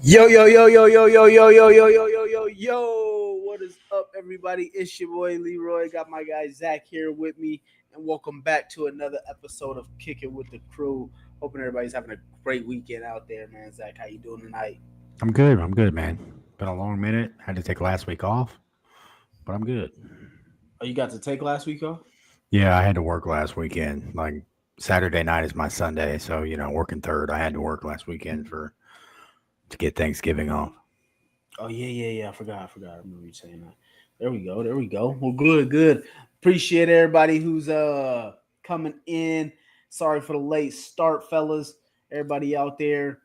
Yo, yo, yo, yo, yo, yo, yo, yo, yo, yo, yo, yo, yo. What is up, everybody? It's your boy Leroy. Got my guy Zach here with me, and welcome back to another episode of Kicking with the Crew. Hoping everybody's having a great weekend out there, man. Zach, how you doing tonight? I'm good. I'm good, man. Been a long minute. Had to take last week off, but I'm good. Oh, you got to take last week off? Yeah, I had to work last weekend. Like Saturday night is my Sunday, so working third. I had to work last weekend for to get Thanksgiving off. Oh, yeah. I forgot. I remember you saying that. There we go. Well, good. Appreciate everybody who's coming in. Sorry for the late start, fellas. Everybody out there,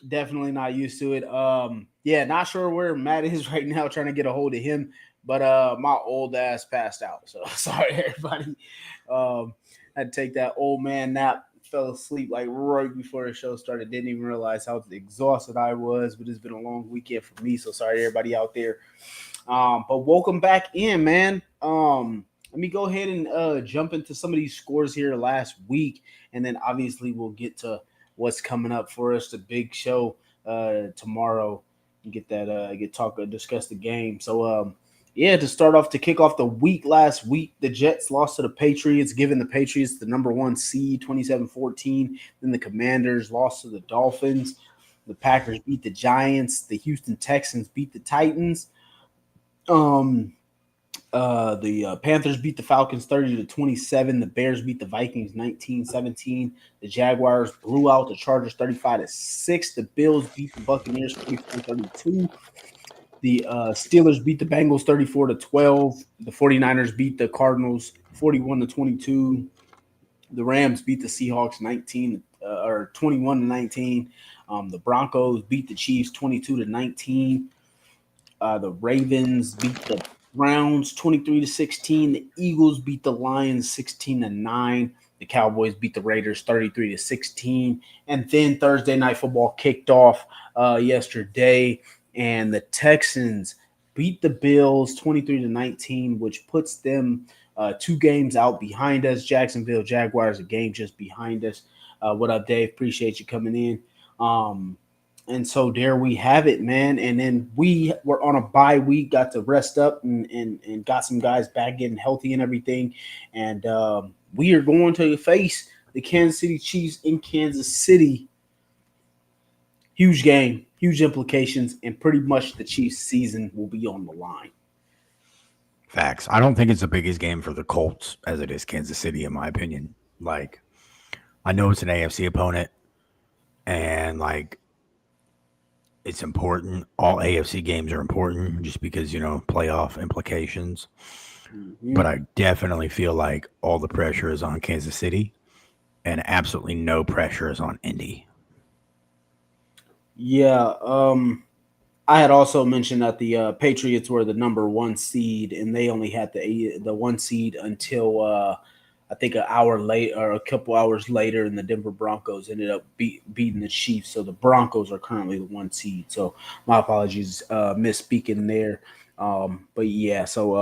definitely not used to it. Yeah, not sure where Matt is right now, trying to get a hold of him. But my old ass passed out. So sorry, everybody. Had to take that old man nap. Fell asleep like right before the show started. Didn't even realize how exhausted I was. But it's been a long weekend for me. So sorry, everybody out there. But welcome back in, man. Let me go ahead and jump into some of these scores here last week, and then obviously we'll get to what's coming up for us. The big show tomorrow. And get that discuss the game. So yeah, to start off to kick off the week last week, the Jets lost to the Patriots, giving the Patriots the number one seed, 27-14. Then the Commanders lost to the Dolphins. The Packers beat the Giants. The Houston Texans beat the Titans. Um, the Panthers beat the Falcons 30-27. The Bears beat the Vikings 19-17. The Jaguars blew out the Chargers 35-6. The Bills beat the Buccaneers 44-32. The Steelers beat the Bengals 34-12. The 49ers beat the Cardinals 41-22. The Rams beat the Seahawks 21-19. The Broncos beat the Chiefs 22-19. The Ravens beat the Browns 23-16. The Eagles beat the Lions 16-9. The Cowboys beat the Raiders 33-16. And then Thursday night football kicked off yesterday, and the Texans beat the Bills 23-19, which puts them 2 games out behind us. Jacksonville Jaguars a game just behind us. What up, Dave? Appreciate you coming in. And so there we have it, man. And then we were on a bye week, got to rest up and got some guys back getting healthy and everything. And we are going to face the Kansas City Chiefs in Kansas City. Huge game, huge implications, and pretty much the Chiefs' season will be on the line. Facts. I don't think it's the biggest game for the Colts as it is Kansas City, in my opinion. Like, I know it's an AFC opponent, and it's important. All AFC games are important just because, playoff implications. Mm-hmm. But I definitely feel like all the pressure is on Kansas City and absolutely no pressure is on Indy. Yeah, I had also mentioned that the Patriots were the number one seed, and they only had the one seed until I think an hour late or a couple hours later, and the Denver Broncos ended up beating the Chiefs. So the Broncos are currently the one seed. So my apologies, misspeaking there. But yeah, so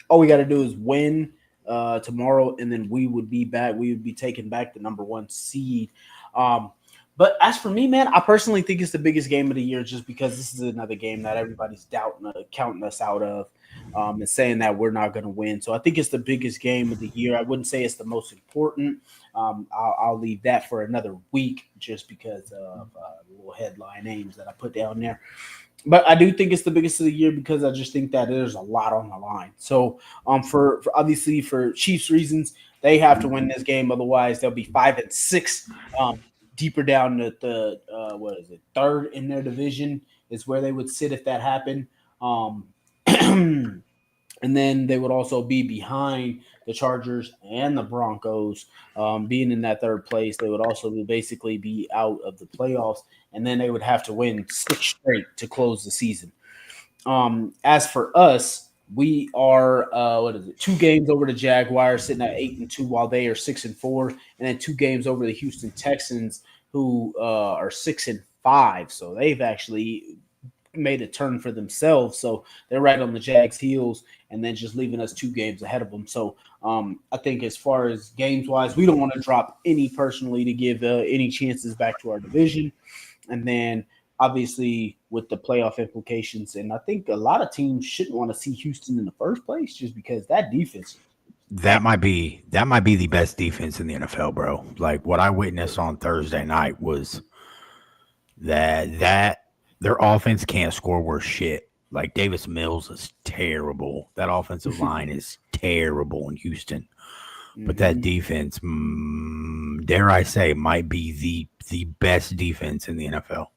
all we got to do is win tomorrow, and then we would be back. We would be taking back the number one seed. Um, but as for me, man, I personally think it's the biggest game of the year just because this is another game that everybody's doubting, counting us out of, and saying that we're not going to win. So I think it's the biggest game of the year. I wouldn't say it's the most important. I'll leave that for another week just because of little headline names that I put down there. But I do think it's the biggest of the year because I just think that there's a lot on the line. So for obviously for Chiefs reasons, they have to win this game. Otherwise, they'll be 5-6. Deeper down the what is it, third in their division is where they would sit if that happened. And then they would also be behind the Chargers and the Broncos, being in that third place. They would also basically be out of the playoffs, and then they would have to win 6 straight to close the season. As for us, we are what is it? 2 games over the Jaguars, sitting at 8-2, while they are 6-4, and then 2 games over the Houston Texans, who are 6-5. So they've actually made a turn for themselves. So they're right on the Jags' heels, and then just leaving us 2 games ahead of them. So I think as far as games wise, we don't want to drop any personally to give any chances back to our division. And then obviously with the playoff implications. And I think a lot of teams shouldn't want to see Houston in the first place just because that defense. That might be the best defense in the NFL, bro. Like what I witnessed on Thursday night was that their offense can't score worth shit. Like Davis Mills is terrible. That offensive line is terrible in Houston. But that defense, dare I say, might be the best defense in the NFL.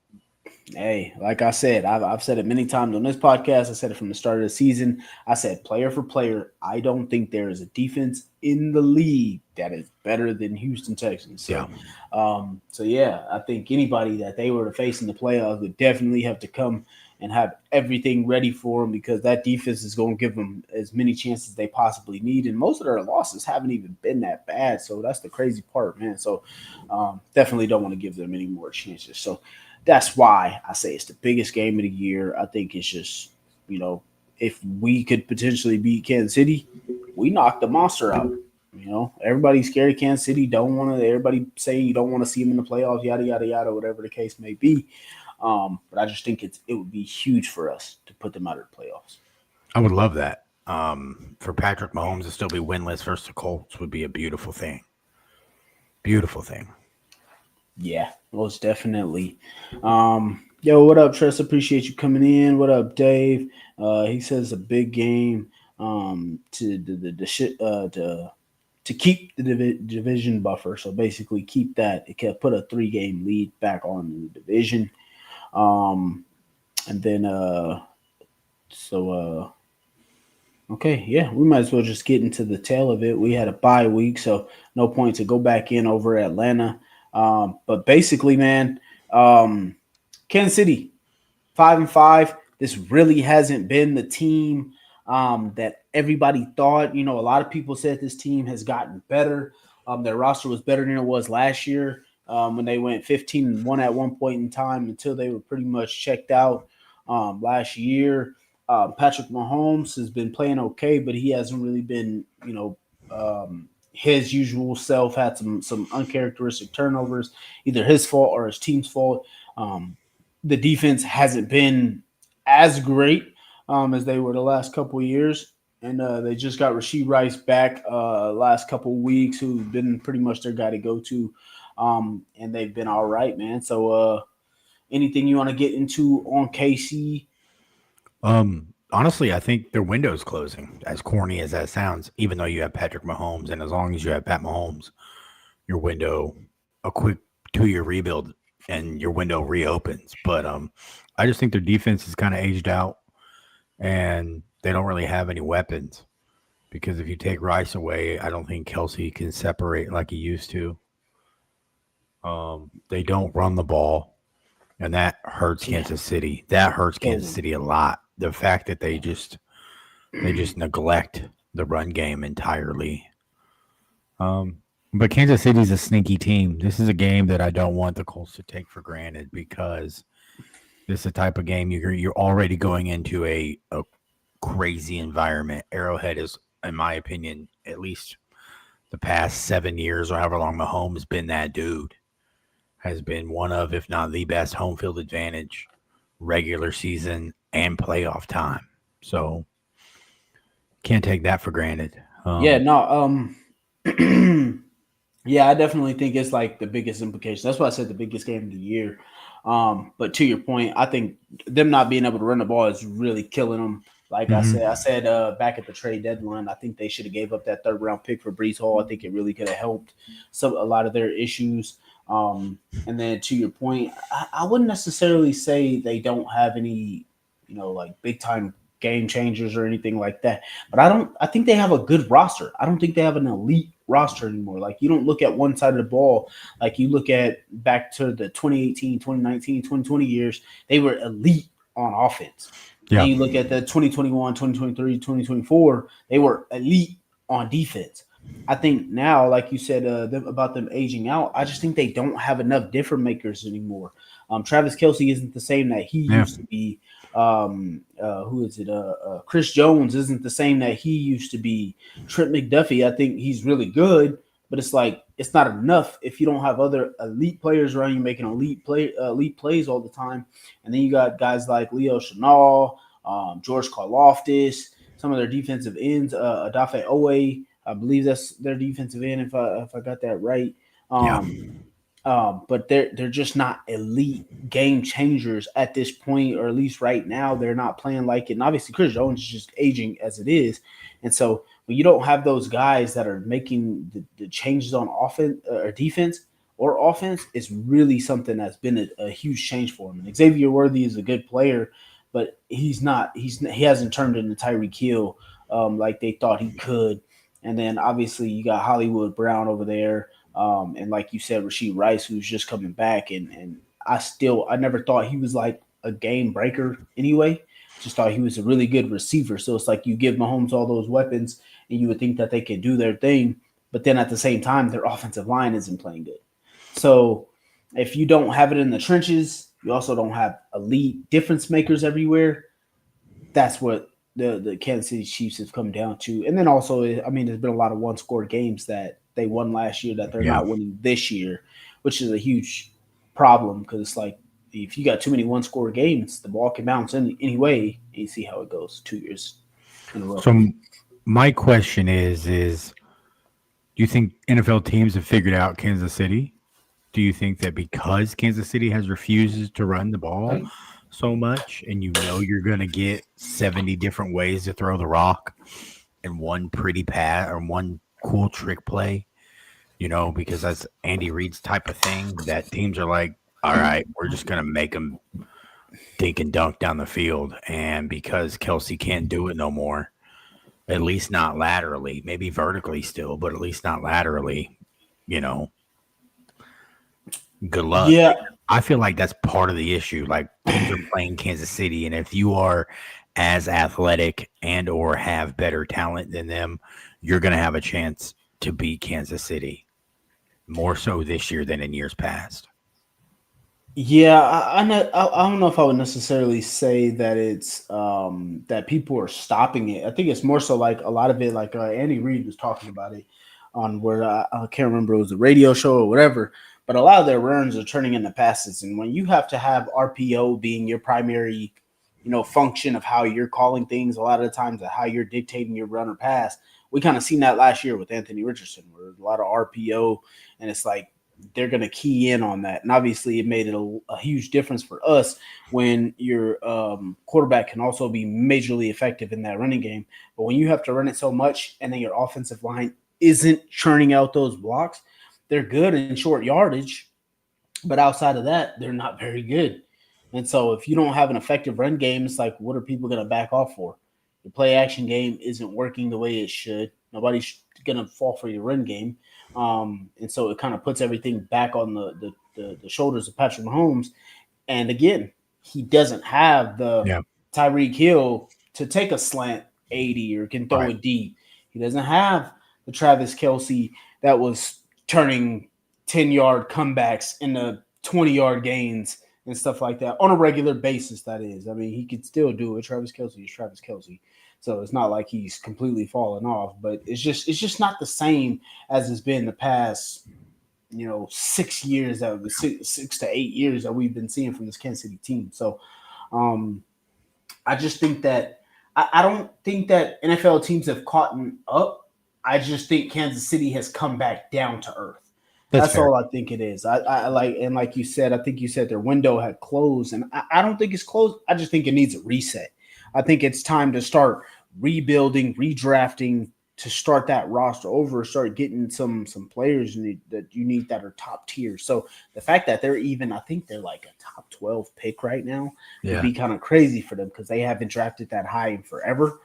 Hey, like I said, I've said it many times on this podcast. I said it from the start of the season. I said player for player, I don't think there is a defense in the league that is better than Houston Texans. So, I think anybody that they were to face in the playoffs would definitely have to come and have everything ready for them because that defense is going to give them as many chances they possibly need. And most of their losses haven't even been that bad. So that's the crazy part, man. So definitely don't want to give them any more chances. So that's why I say it's the biggest game of the year. I think it's just, if we could potentially beat Kansas City, we knock the monster out. Everybody's scared of Kansas City. Everybody say you don't want to see them in the playoffs, yada, yada, yada, whatever the case may be. But I just think it would be huge for us to put them out of the playoffs. I would love that. For Patrick Mahomes to still be winless versus the Colts would be a beautiful thing. Beautiful thing. Yeah, most definitely. What up, Tress? Appreciate you coming in. What up, Dave? He says a big game to keep the division buffer. So basically, keep that. It can put a 3-game lead back on the division. Okay, yeah, we might as well just get into the tail of it. We had a bye week, so no point to go back in over Atlanta. But basically, man, Kansas City, 5-5. This really hasn't been the team that everybody thought. A lot of people said this team has gotten better. Their roster was better than it was last year when they went 15-1 at one point in time until they were pretty much checked out last year. Patrick Mahomes has been playing okay, but he hasn't really been, his usual self. Had some uncharacteristic turnovers, either his fault or his team's fault. The defense hasn't been as great as they were the last couple of years. And they just got Rashee Rice back last couple of weeks, who's been pretty much their guy to go to. And they've been all right, man. So anything you want to get into on KC? Honestly, I think their window's closing, as corny as that sounds, even though you have Patrick Mahomes. And as long as you have Pat Mahomes, your window, a quick 2-year rebuild, and your window reopens. But I just think their defense is kind of aged out, and they don't really have any weapons. Because if you take Rice away, I don't think Kelsey can separate like he used to. They don't run the ball, and that hurts Kansas City. That hurts Kansas City a lot. The fact that they just neglect the run game entirely. But Kansas City's a sneaky team. This is a game that I don't want the Colts to take for granted because this is the type of game you're already going into a crazy environment. Arrowhead is, in my opinion, at least the past 7 years or however long Mahomes has been that dude, has been one of, if not the best home field advantage regular season and playoff time. So can't take that for granted. I definitely think it's like the biggest implication. That's why I said the biggest game of the year. But to your point, I think them not being able to run the ball is really killing them. Like I said back at the trade deadline, I think they should have gave up that 3rd round pick for Breece Hall. I think it really could have helped a lot of their issues. And then to your point, I wouldn't necessarily say they don't have any, like big time game changers or anything like that. But I think they have a good roster. I don't think they have an elite roster anymore. Like you don't look at one side of the ball, like you look at back to the 2018, 2019, 2020 years, they were elite on offense. Yeah. And you look at the 2021, 2023, 2024, they were elite on defense. I think now, like you said about them aging out, I just think they don't have enough difference makers anymore. Travis Kelce isn't the same that he used to be. Chris Jones isn't the same that he used to be. Trent McDuffie, I think he's really good, but it's like it's not enough if you don't have other elite players around you making elite plays all the time. And then you got guys like Leo Chenal, George Karlaftis, some of their defensive ends, Adafe Owe, I believe that's their defensive end if I got that right. Yeah. But they're just not elite game changers at this point, or at least right now they're not playing like it. And obviously, Chris Jones is just aging as it is, and so when you don't have those guys that are making the changes on offense or defense or offense, it's really something that's been a huge change for him. And Xavier Worthy is a good player, but he hasn't turned into Tyreek Hill like they thought he could. And then obviously you got Hollywood Brown over there. And like you said, Rasheed Rice, who's just coming back, and I never thought he was like a game breaker anyway. Just thought he was a really good receiver. So it's like you give Mahomes all those weapons, and you would think that they could do their thing, but then at the same time, their offensive line isn't playing good. So if you don't have it in the trenches, you also don't have elite difference makers everywhere. That's what the Kansas City Chiefs have come down to. And then also, I mean, there's been a lot of one score games that they won last year that they're Yeah. not winning this year, which is a huge problem because it's like if you got too many one score games, the ball can bounce anyway, and you see how it goes 2 years in a row. So my question is do you think NFL teams have figured out Kansas City? Do you think that because Kansas City has refuses to run the ball so much, and you know you're going to get 70 different ways to throw the rock and one pretty pass or one cool trick play, you know, because that's Andy Reid's type of thing, that teams are like, all right, we're just going to make them dink and dunk down the field. And because Kelsey can't do it no more, at least not laterally, maybe vertically still, but at least not laterally, you know, good luck. Yeah, I feel like that's part of the issue. Like teams are playing Kansas City, and if you are as athletic and or have better talent than them, you're going to have a chance to beat Kansas City more so this year than in years past. yeah. I don't know if I would necessarily say that it's that people are stopping it. I think it's more so like a lot of it, like Andy Reid was talking about it on where I can't remember, it was a radio show or whatever. But a lot of their runs are turning into passes, and when you have to have RPO being your primary, function of how you're calling things, a lot of the times of how you're dictating your run or pass, we kind of seen that last year with Anthony Richardson, where a lot of RPO, and it's like they're going to key in on that. And obviously, it made it a huge difference for us when your quarterback can also be majorly effective in that running game. But when you have to run it so much, and then your offensive line isn't churning out those blocks, they're good in short yardage, but outside of that, they're not very good. And so if you don't have an effective run game, it's like, what are people going to back off for? Your play action game isn't working the way it should. Nobody's going to fall for your run game. And so it kind of puts everything back on the shoulders of Patrick Mahomes. And again, he doesn't have the Tyreek Hill to take a slant 80 or can throw it deep. He doesn't have the Travis Kelce that was turning 10-yard comebacks into 20-yard gains and stuff like that on a regular basis, that is. I mean, he could still do it. Travis Kelce is Travis Kelce. So it's not like he's completely fallen off, but it's just not the same as it's been the past, 6 years, that was 6 to 8 years that we've been seeing from this Kansas City team. So I just think that I don't think that NFL teams have caught up. I just think Kansas City has come back down to earth. That's all I think it is. I like, and like you said, I think you said their window had closed, and I don't think it's closed. I just think it needs a reset. I think it's time to start rebuilding, redrafting, to start that roster over, start getting some players that you need that are top tier. So the fact that they're even, I think they're like a top 12 pick right now would be kind of crazy for them because they haven't drafted that high in forever.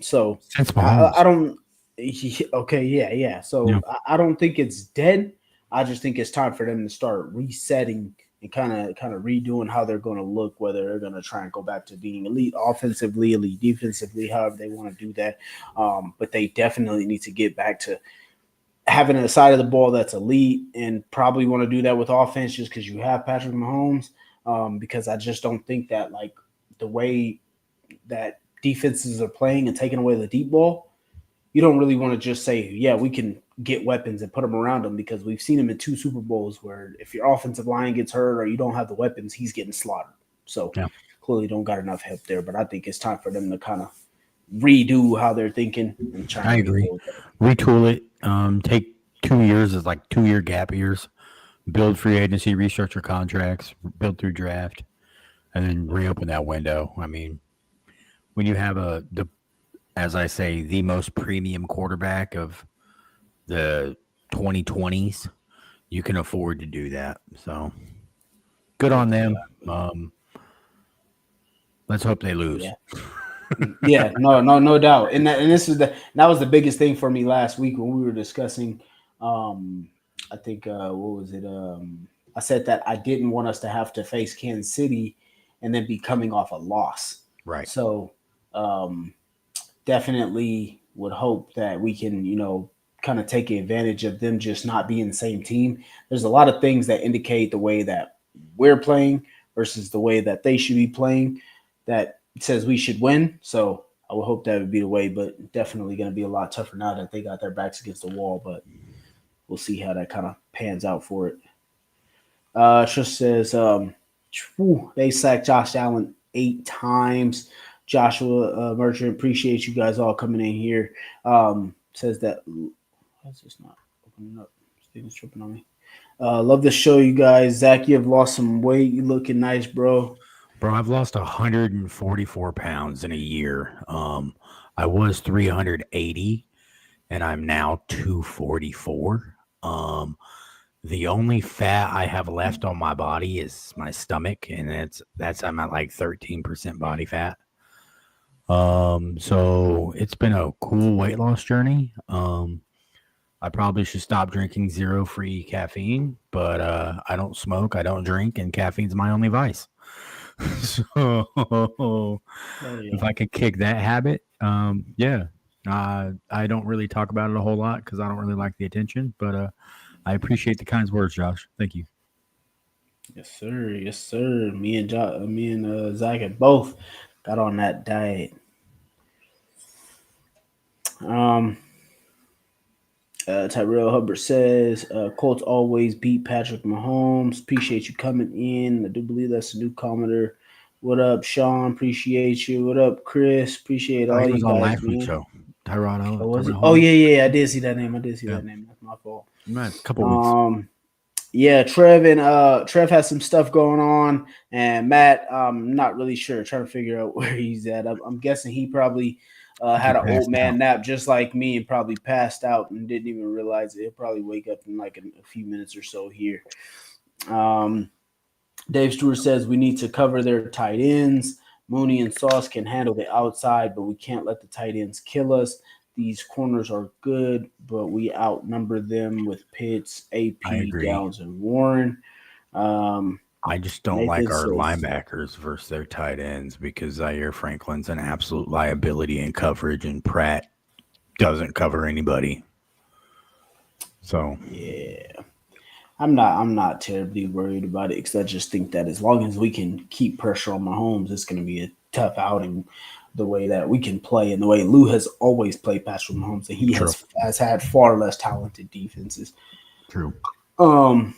So I don't. Okay, yeah. So I don't think it's dead. I just think it's time for them to start resetting and kind of redoing how they're going to look, whether they're going to try and go back to being elite offensively, elite defensively, however they want to do that. But they definitely need to get back to having a side of the ball that's elite, and probably want to do that with offense just because you have Patrick Mahomes. Because I just don't think that, like, the way that defenses are playing and taking away the deep ball, you don't really want to just say, yeah, we can get weapons and put them around them, because we've seen him in 2 Super Bowls where if your offensive line gets hurt or you don't have the weapons, he's getting slaughtered. So Yeah. clearly don't got enough help there. But I think it's time for them to kind of redo how they're thinking and try. I agree. Retool it. Take 2 years as like 2-year gap years. Build free agency, restructure contracts, build through draft, and then reopen that window. I mean, when you have as I say, the most premium quarterback of the 2020s, you can afford to do that. So good on them. Let's hope they lose. Yeah, no doubt. And that was the biggest thing for me last week when we were discussing. I think what was it? I said that I didn't want us to have to face Kansas City and then be coming off a loss. Right. So definitely would hope that we can, kind of take advantage of them just not being the same team. There's a lot of things that indicate the way that we're playing versus the way that they should be playing that says we should win. So I would hope that would be the way, but definitely going to be a lot tougher now that they got their backs against the wall. But we'll see how that kind of pans out for it. Just says they sacked Josh Allen 8 times. Joshua Merchant, appreciate you guys all coming in here. Says that why is this not opening up? Steven's tripping on me. Love the show, you guys. Zach, you have lost some weight. You looking nice, bro. Bro, I've lost 144 pounds in a year. I was 380 and I'm now 244. The only fat I have left on my body is my stomach, and that's I'm at like 13% body fat. So it's been a cool weight loss journey. I probably should stop drinking zero free caffeine, but I don't smoke, I don't drink, and caffeine's my only vice. So if I could kick that habit, I don't really talk about it a whole lot because I don't really like the attention, but I appreciate the kind words, Josh. Thank you. Yes, sir. Yes, sir. Me and Zach have both got on that diet. Tyrell Hubbard says, Colts always beat Patrick Mahomes. Appreciate you coming in. I do believe that's a new commenter. What up, Sean? Appreciate you. What up, Chris? Appreciate all you guys. On last week's show. Tyrell. Oh, yeah. I did see that name. That's my fault. A couple weeks. Yeah, Trev has some stuff going on, and Matt, I'm not really sure. Trying to figure out where he's at. I'm guessing he probably had an old man nap just like me and probably passed out and didn't even realize it. He'll probably wake up in like a few minutes or so here. Dave Stewart says we need to cover their tight ends. Mooney and Sauce can handle the outside, but we can't let the tight ends kill us. These corners are good, but we outnumber them with Pitts, AP, Downs, and Warren. I just don't like our linebackers versus their tight ends because Zaire Franklin's an absolute liability in coverage, and Pratt doesn't cover anybody. So yeah, I'm not terribly worried about it because I just think that as long as we can keep pressure on Mahomes, it's going to be a tough outing. The way that we can play and the way Lou has always played Patrick Mahomes, and he has had far less talented defenses. True.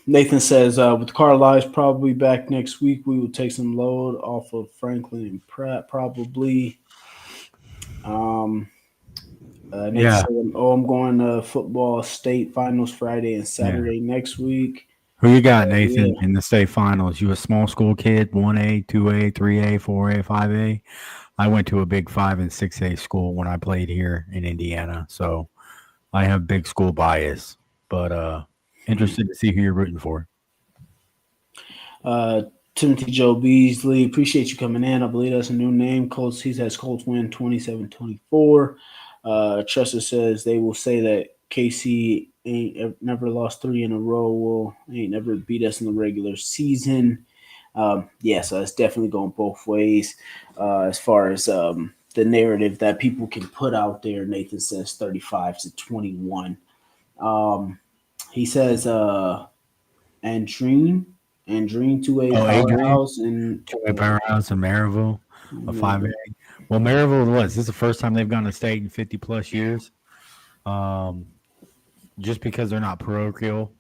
Nathan says, with Carlisle probably back next week, we will take some load off of Franklin and Pratt probably. Nathan said, I'm going to football state finals Friday and Saturday next week. Who you got, Nathan, in the state finals? You a small school kid, 1A, 2A, 3A, 4A, 5A? I went to a big 5 and 6A school when I played here in Indiana, so I have big school bias, but interested to see who you're rooting for. Timothy Joe Beasley, appreciate you coming in. I believe that's a new name. Colts, he says Colts win 27-24. Chester says they will say that KC ain't never lost 3 in a row. Ain't never beat us in the regular season. So it's definitely going both ways as far as the narrative that people can put out there. Nathan says 35-21. He says Andreen 2A Powerhouse and 2A Powerhouse and Maryville, a 5A. Well, Maryville this is the first time they've gone to state in 50 plus years. Um, just because they're not parochial,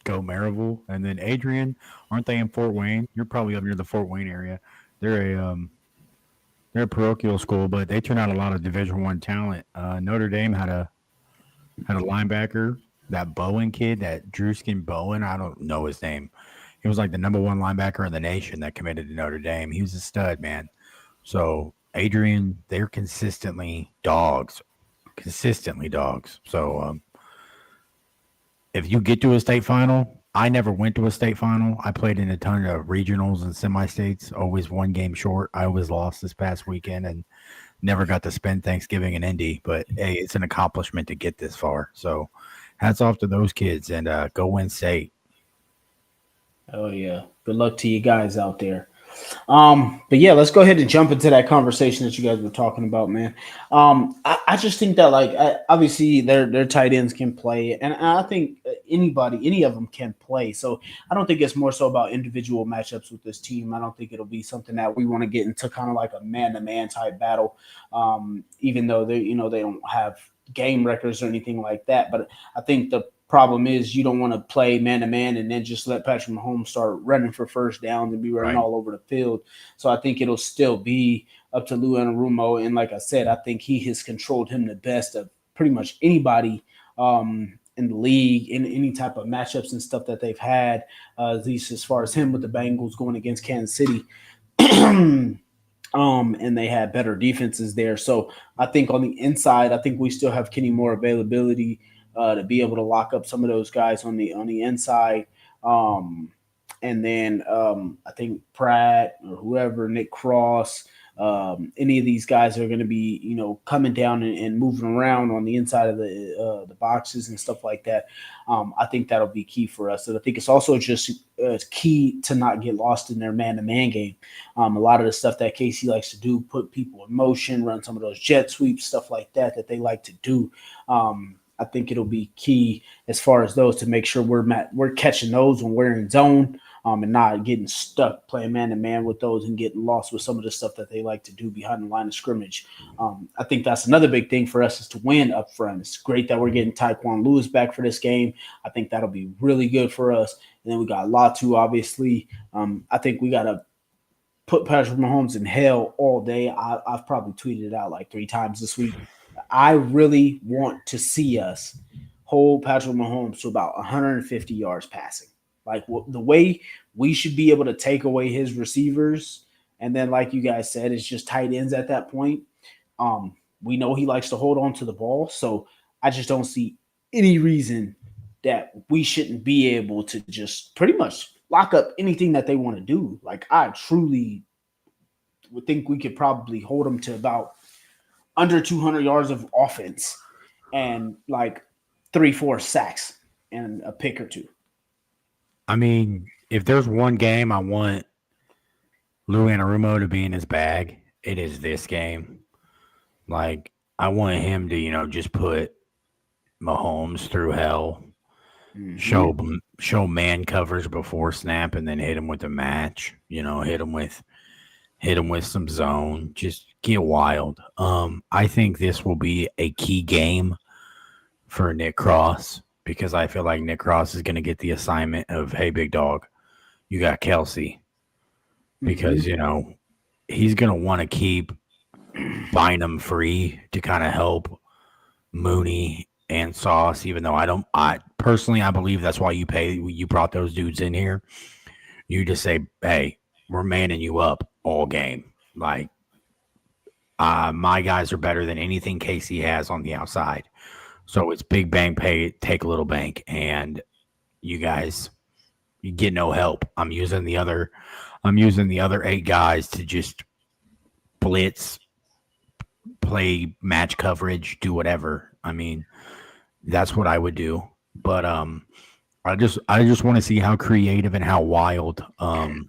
go Maryville, and then Adrian. Aren't they in Fort Wayne? You're probably up near the Fort Wayne area. They're a parochial school, but they turn out a lot of Division I talent. Notre Dame had a linebacker, that Bowen kid, that Drewskin Bowen. I don't know his name. He was like the number one linebacker in the nation that committed to Notre Dame. He was a stud, man. So Adrian, they're consistently dogs, So if you get to a state final, I never went to a state final. I played in a ton of regionals and semi-states, always one game short. I always lost this past weekend and never got to spend Thanksgiving in Indy, but hey, it's an accomplishment to get this far. So hats off to those kids and go win state. Oh yeah. Good luck to you guys out there. But yeah, let's go ahead and jump into that conversation that you guys were talking about, man. I just think that obviously their tight ends can play, and I think any of them can play. So I don't think it's more so about individual matchups with this team. I don't think it'll be something that we want to get into kind of like a man to man type battle. Even though they don't have game records or anything like that, but I think the problem is you don't want to play man to man and then just let Patrick Mahomes start running for first downs and be running all over the field. So I think it'll still be up to Lou Anarumo. And like I said, I think he has controlled him the best of pretty much anybody in the league in any type of matchups and stuff that they've had, at least as far as him with the Bengals going against Kansas City. And they had better defenses there. So I think on the inside, I think we still have Kenny Moore availability to be able to lock up some of those guys on the inside. And then I think Pratt or whoever, Nick Cross, any of these guys are going to be, coming down and moving around on the inside of the boxes and stuff like that. I think that'll be key for us. And I think it's also just key to not get lost in their man-to-man game. A lot of the stuff that Casey likes to do, put people in motion, run some of those jet sweeps, stuff like that they like to do. I think it'll be key as far as those to make sure we're catching those when we're in zone and not getting stuck playing man-to-man with those and getting lost with some of the stuff that they like to do behind the line of scrimmage. I think that's another big thing for us is to win up front. It's great that we're getting Tyquan Lewis back for this game. I think that'll be really good for us. And then we got Latu, obviously. I think we got to put Patrick Mahomes in hell all day. I've probably tweeted it out like 3 times this week. I really want to see us hold Patrick Mahomes to about 150 yards passing. Like the way we should be able to take away his receivers, and then like you guys said, it's just tight ends at that point. We know he likes to hold on to the ball, so I just don't see any reason that we shouldn't be able to just pretty much lock up anything that they want to do. Like I truly would think we could probably hold them to about under 200 yards of offense and like 3-4 sacks and a pick or two. I mean, if there's one game I want Lou Anarumo to be in his bag, it is this game. Like, I want him to, just put Mahomes through hell, show man covers before snap, and then hit him with a match. Hit him with some zone. Just get wild. I think this will be a key game for Nick Cross because I feel like Nick Cross is going to get the assignment of, hey, big dog, you got Kelsey. Because, he's going to want to keep Bynum free to kind of help Mooney and Sauce, even though I believe that's why you brought those dudes in here. You just say, hey, we're manning you up all game. Like, my guys are better than anything Casey has on the outside. So it's big bang pay, take a little bank, and you guys, you get no help. I'm using the other 8 guys to just blitz, play match coverage, do whatever. I mean, that's what I would do. But I just want to see how creative and how wild Lou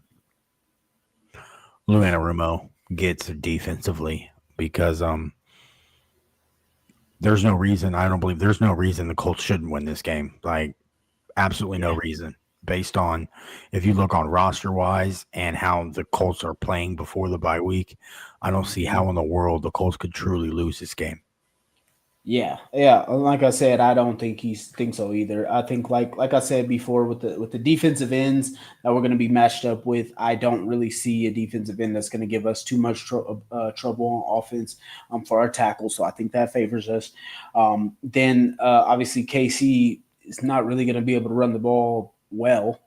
Anarumo gets defensively because there's no reason the Colts shouldn't win this game. Like, absolutely no reason. Based on if you look on roster wise and how the Colts are playing before the bye week, I don't see how in the world the Colts could truly lose this game. Yeah, yeah. Like I said, I don't think so either. I think like I said before with the defensive ends that we're going to be matched up with, I don't really see a defensive end that's going to give us too much trouble on offense for our tackles. So I think that favors us. Then obviously KC is not really going to be able to run the ball well.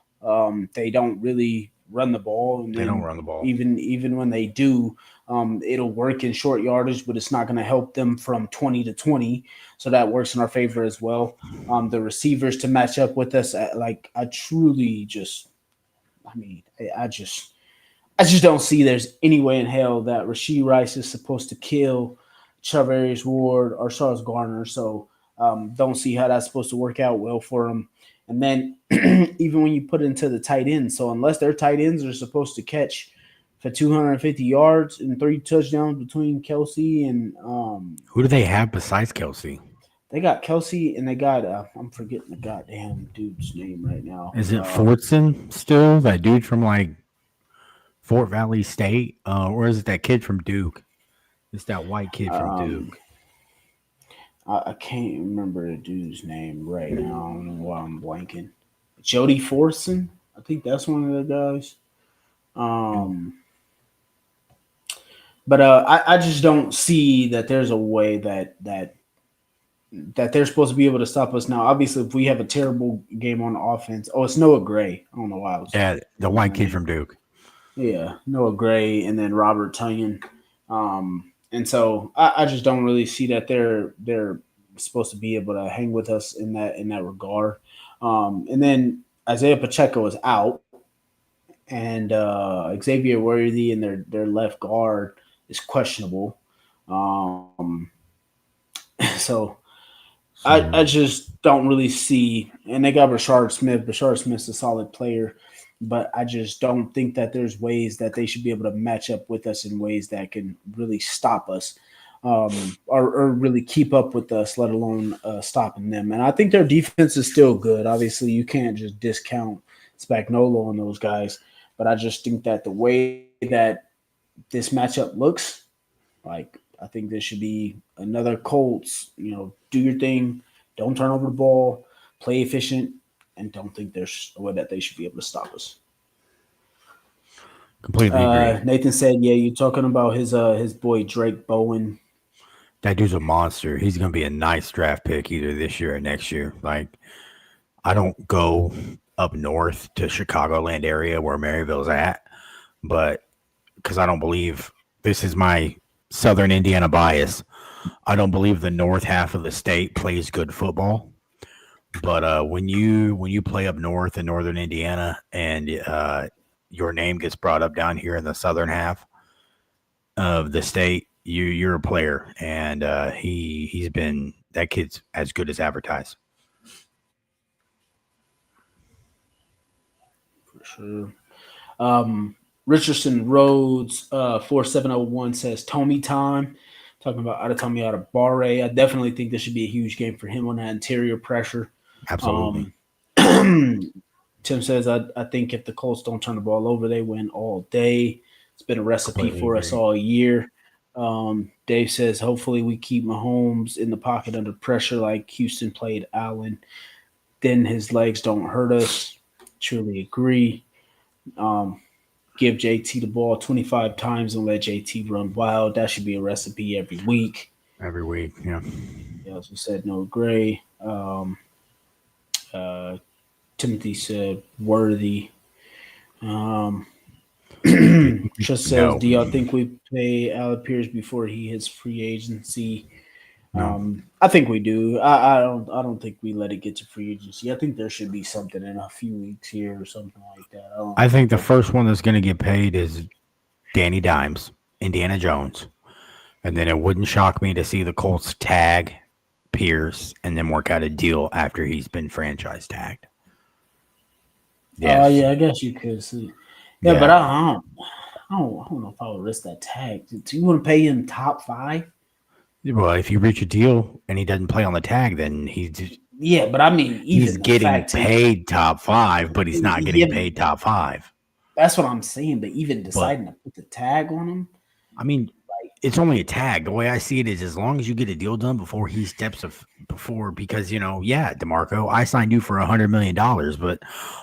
They don't really run the ball, and They don't then run the ball. even when they do, it'll work in short yardage, but it's not going to help them from 20 to 20. So that works in our favor as well. The receivers to match up with us, I truly just, I mean, I just don't see there's any way in hell that Rasheed Rice is supposed to kill Charvarius Ward or Charles Garner. So don't see how that's supposed to work out well for him. And then even when you put it into the tight ends, so unless their tight ends are supposed to catch for 250 yards and 3 touchdowns between Kelsey and Who do they have besides Kelsey? they got Kelsey and they got I'm forgetting the goddamn dude's name right now. Is it Fortson still? That dude from like Fort Valley State? Or is it that kid from Duke? It's that white kid from Duke. I can't remember the dude's name right now. I don't know why I'm blanking. Jody Forson, I think that's one of the guys. But I just don't see that there's a way that they're supposed to be able to stop us. Now, obviously, if we have a terrible game on offense, it's Noah Gray. I don't know why I was. Yeah, the white kid from Duke. Yeah, Noah Gray and then Robert Tunyon. And so I just don't really see that they're supposed to be able to hang with us in that regard. And then Isaiah Pacheco is out, and Xavier Worthy and their left guard is questionable. So I just don't really see, and they got Rashard Smith. Rashard Smith's a solid player, but I just don't think that there's ways that they should be able to match up with us in ways that can really stop us, or really keep up with us, let alone stopping them. And I think their defense is still good. Obviously, you can't just discount Spagnuolo and those guys, but I just think that the way that this matchup looks, like I think there should be another Colts. Do your thing, don't turn over the ball, play efficient, and don't think there's a way that they should be able to stop us. Completely agree. Nathan said, "Yeah, you talking about his boy Drake Bowen? That dude's a monster. He's going to be a nice draft pick either this year or next year. Like, I don't go up north to Chicagoland area where Maryville's at, but because I don't believe this is my Southern Indiana bias. I don't believe the north half of the state plays good football. But when you play up north in northern Indiana and your name gets brought up down here in the southern half of the state, you're a player, and he's been that kid's as good as advertised. For sure. Richardson Rhodes 4701 says Tommy time. Talking about Adetomiwa Adebawore. I definitely think this should be a huge game for him on that interior pressure. Absolutely. Tim says, I think if the Colts don't turn the ball over, they win all day. It's been a recipe for us all year. Dave says, hopefully we keep Mahomes in the pocket under pressure like Houston played Allen. Then his legs don't hurt us. Truly agree. Give JT the ball 25 times and let JT run wild. That should be a recipe every week. Every week, yeah. He also said no Gray. Timothy said worthy. Just says, no. Do y'all think we pay Alec Pierce before he hits free agency? No. I think we do. I don't think we let it get to free agency. I think there should be something in a few weeks here or something like that. I think the first one that's going to get paid is Danny Dimes, Indiana Jones. And then it wouldn't shock me to see the Colts tag Pierce and then work out a deal after he's been franchise tagged. Yes. Yeah, I guess you could see. Yeah, but I don't know if I would risk that tag. Do you want to pay him top 5? Well, if you reach a deal and he doesn't play on the tag, then he's but I mean, he's getting paid top 5, but he's not getting paid top 5. That's what I'm saying. But even deciding to put the tag on him, I mean, it's only a tag. The way I see it is, as long as you get a deal done before he steps before, because yeah, DeMarco, I signed you for $100 million, but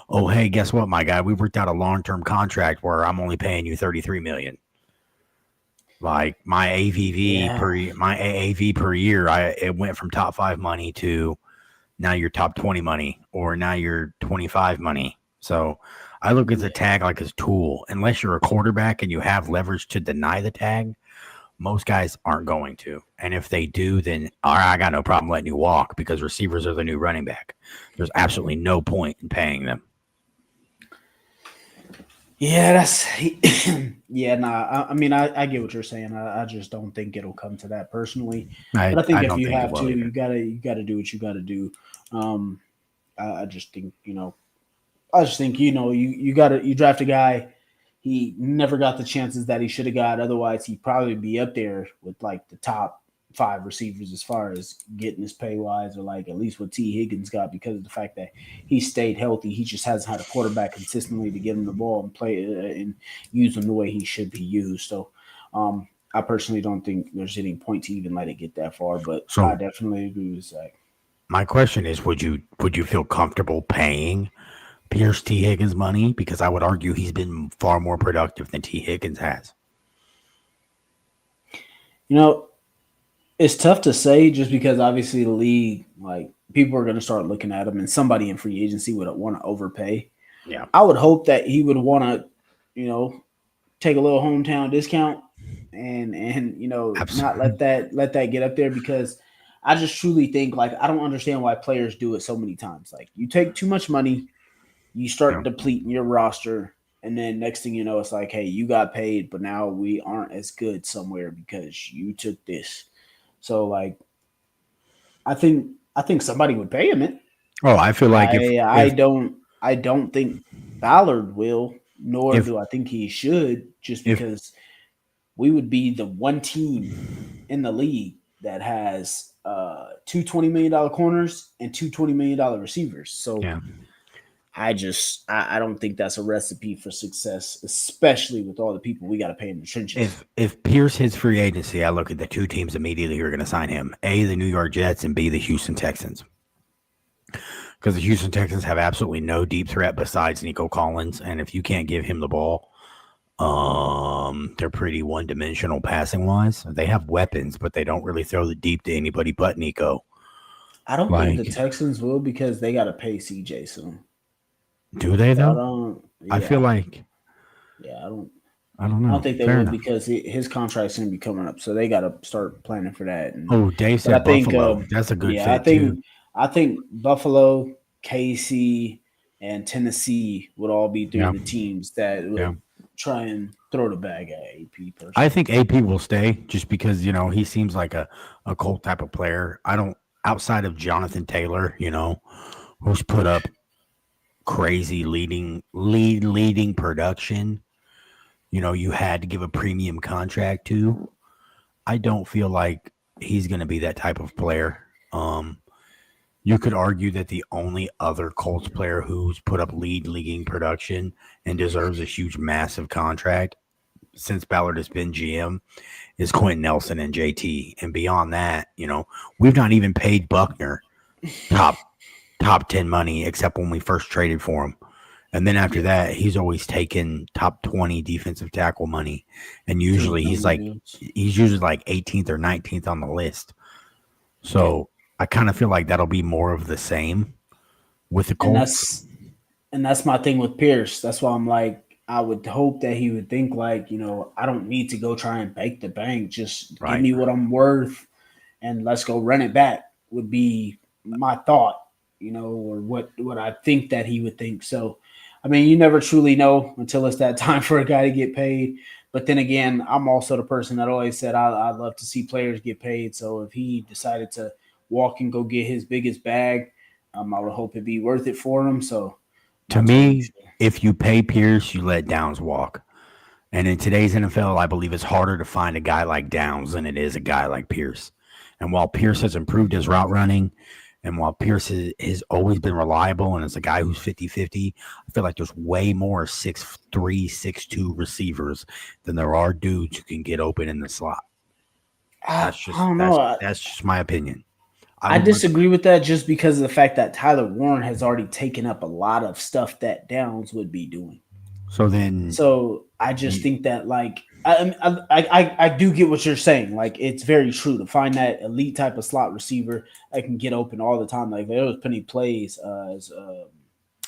oh hey, guess what, my guy, we worked out a long-term contract where I'm only paying you $33 million. Like my AAV per year, it went from top 5 money to now you're top 20 money, or now you're 25 money. So I look at the tag like a tool. Unless you're a quarterback and you have leverage to deny the tag, most guys aren't going to. And if they do, then all right, I got no problem letting you walk, because receivers are the new running back. There's absolutely no point in paying them. Yeah, that's yeah. Nah, I mean, I get what you're saying. I just don't think it'll come to that personally. But I think if you have to, you gotta do what you gotta do. I just think you draft a guy. He never got the chances that he should have got. Otherwise, he'd probably be up there with like the top 5 receivers as far as getting his pay wise, or like at least what T. Higgins got, because of the fact that he stayed healthy. He just hasn't had a quarterback consistently to give him the ball and play and use him the way he should be used. So I personally don't think there's any point to even let it get that far, but I definitely agree with Zach. My question is, would you feel comfortable paying Pierce T. Higgins money? Because I would argue he's been far more productive than T. Higgins has. It's tough to say, just because obviously the league, like, people are going to start looking at him, and somebody in free agency would want to overpay. Yeah, I would hope that he would want to, take a little hometown discount and not let that get up there, because I just truly think, like, I don't understand why players do it so many times. Like, you take too much money, you start depleting your roster, and then next thing you know, it's like, hey, you got paid, but now we aren't as good somewhere because you took this. So, like, I think somebody would pay him it. Oh, I feel like I don't think Ballard will, nor do I think he should, just because we would be the one team in the league that has 2 $20 million corners and 2 $20 million receivers. So I don't think that's a recipe for success, especially with all the people we got to pay in the trenches. If Pierce hits free agency, I look at the 2 teams immediately who are going to sign him: A, the New York Jets, and B, the Houston Texans. Because the Houston Texans have absolutely no deep threat besides Nico Collins, and if you can't give him the ball, they're pretty one-dimensional passing wise. They have weapons, but they don't really throw the deep to anybody but Nico. I don't think the Texans will, because they got to pay CJ soon. Do they though? I feel like. Yeah, I don't know. I don't think they will, because his contract's going to be coming up, so they got to start planning for that. And, Dave said Buffalo. That's a good fit too. I think Buffalo, KC, and Tennessee would all be the teams that would try and throw the bag at AP. Personally. I think AP will stay, just because he seems like a Colt type of player. I don't, outside of Jonathan Taylor, who's put up crazy leading production, you had to give a premium contract to. I don't feel like he's going to be that type of player. You could argue that the only other Colts player who's put up leading production and deserves a huge, massive contract since Ballard has been GM is Quentin Nelson and JT. And beyond that, we've not even paid Buckner top 10 money, except when we first traded for him. And then after that, he's always taken top 20 defensive tackle money. And usually he's usually like 18th or 19th on the list. So I kind of feel like that'll be more of the same with the Colts. And that's my thing with Pierce. That's why I'm like, I would hope that he would think like, I don't need to go try and bake the bank. Just give me what I'm worth and let's go run it back, would be my thought, or what I think that he would think. So, I mean, you never truly know until it's that time for a guy to get paid. But then again, I'm also the person that always said I'd love to see players get paid. So if he decided to walk and go get his biggest bag, I would hope it'd be worth it for him. So to me, if you pay Pierce, you let Downs walk. And in today's NFL, I believe it's harder to find a guy like Downs than it is a guy like Pierce. And while Pierce has improved his route running, and while Pierce has always been reliable and is a guy who's 50-50, I feel like there's way more 6'3", 6'2" receivers than there are dudes who can get open in the slot. I, That's I just don't that's know. that's just my opinion. I I would much disagree with that just because of the fact that Tyler Warren has already taken up a lot of stuff that Downs would be doing. so then So I just you, think that like I do get what you're saying. Like it's very true to find that elite type of slot receiver that can get open all the time. Like there was plenty of plays as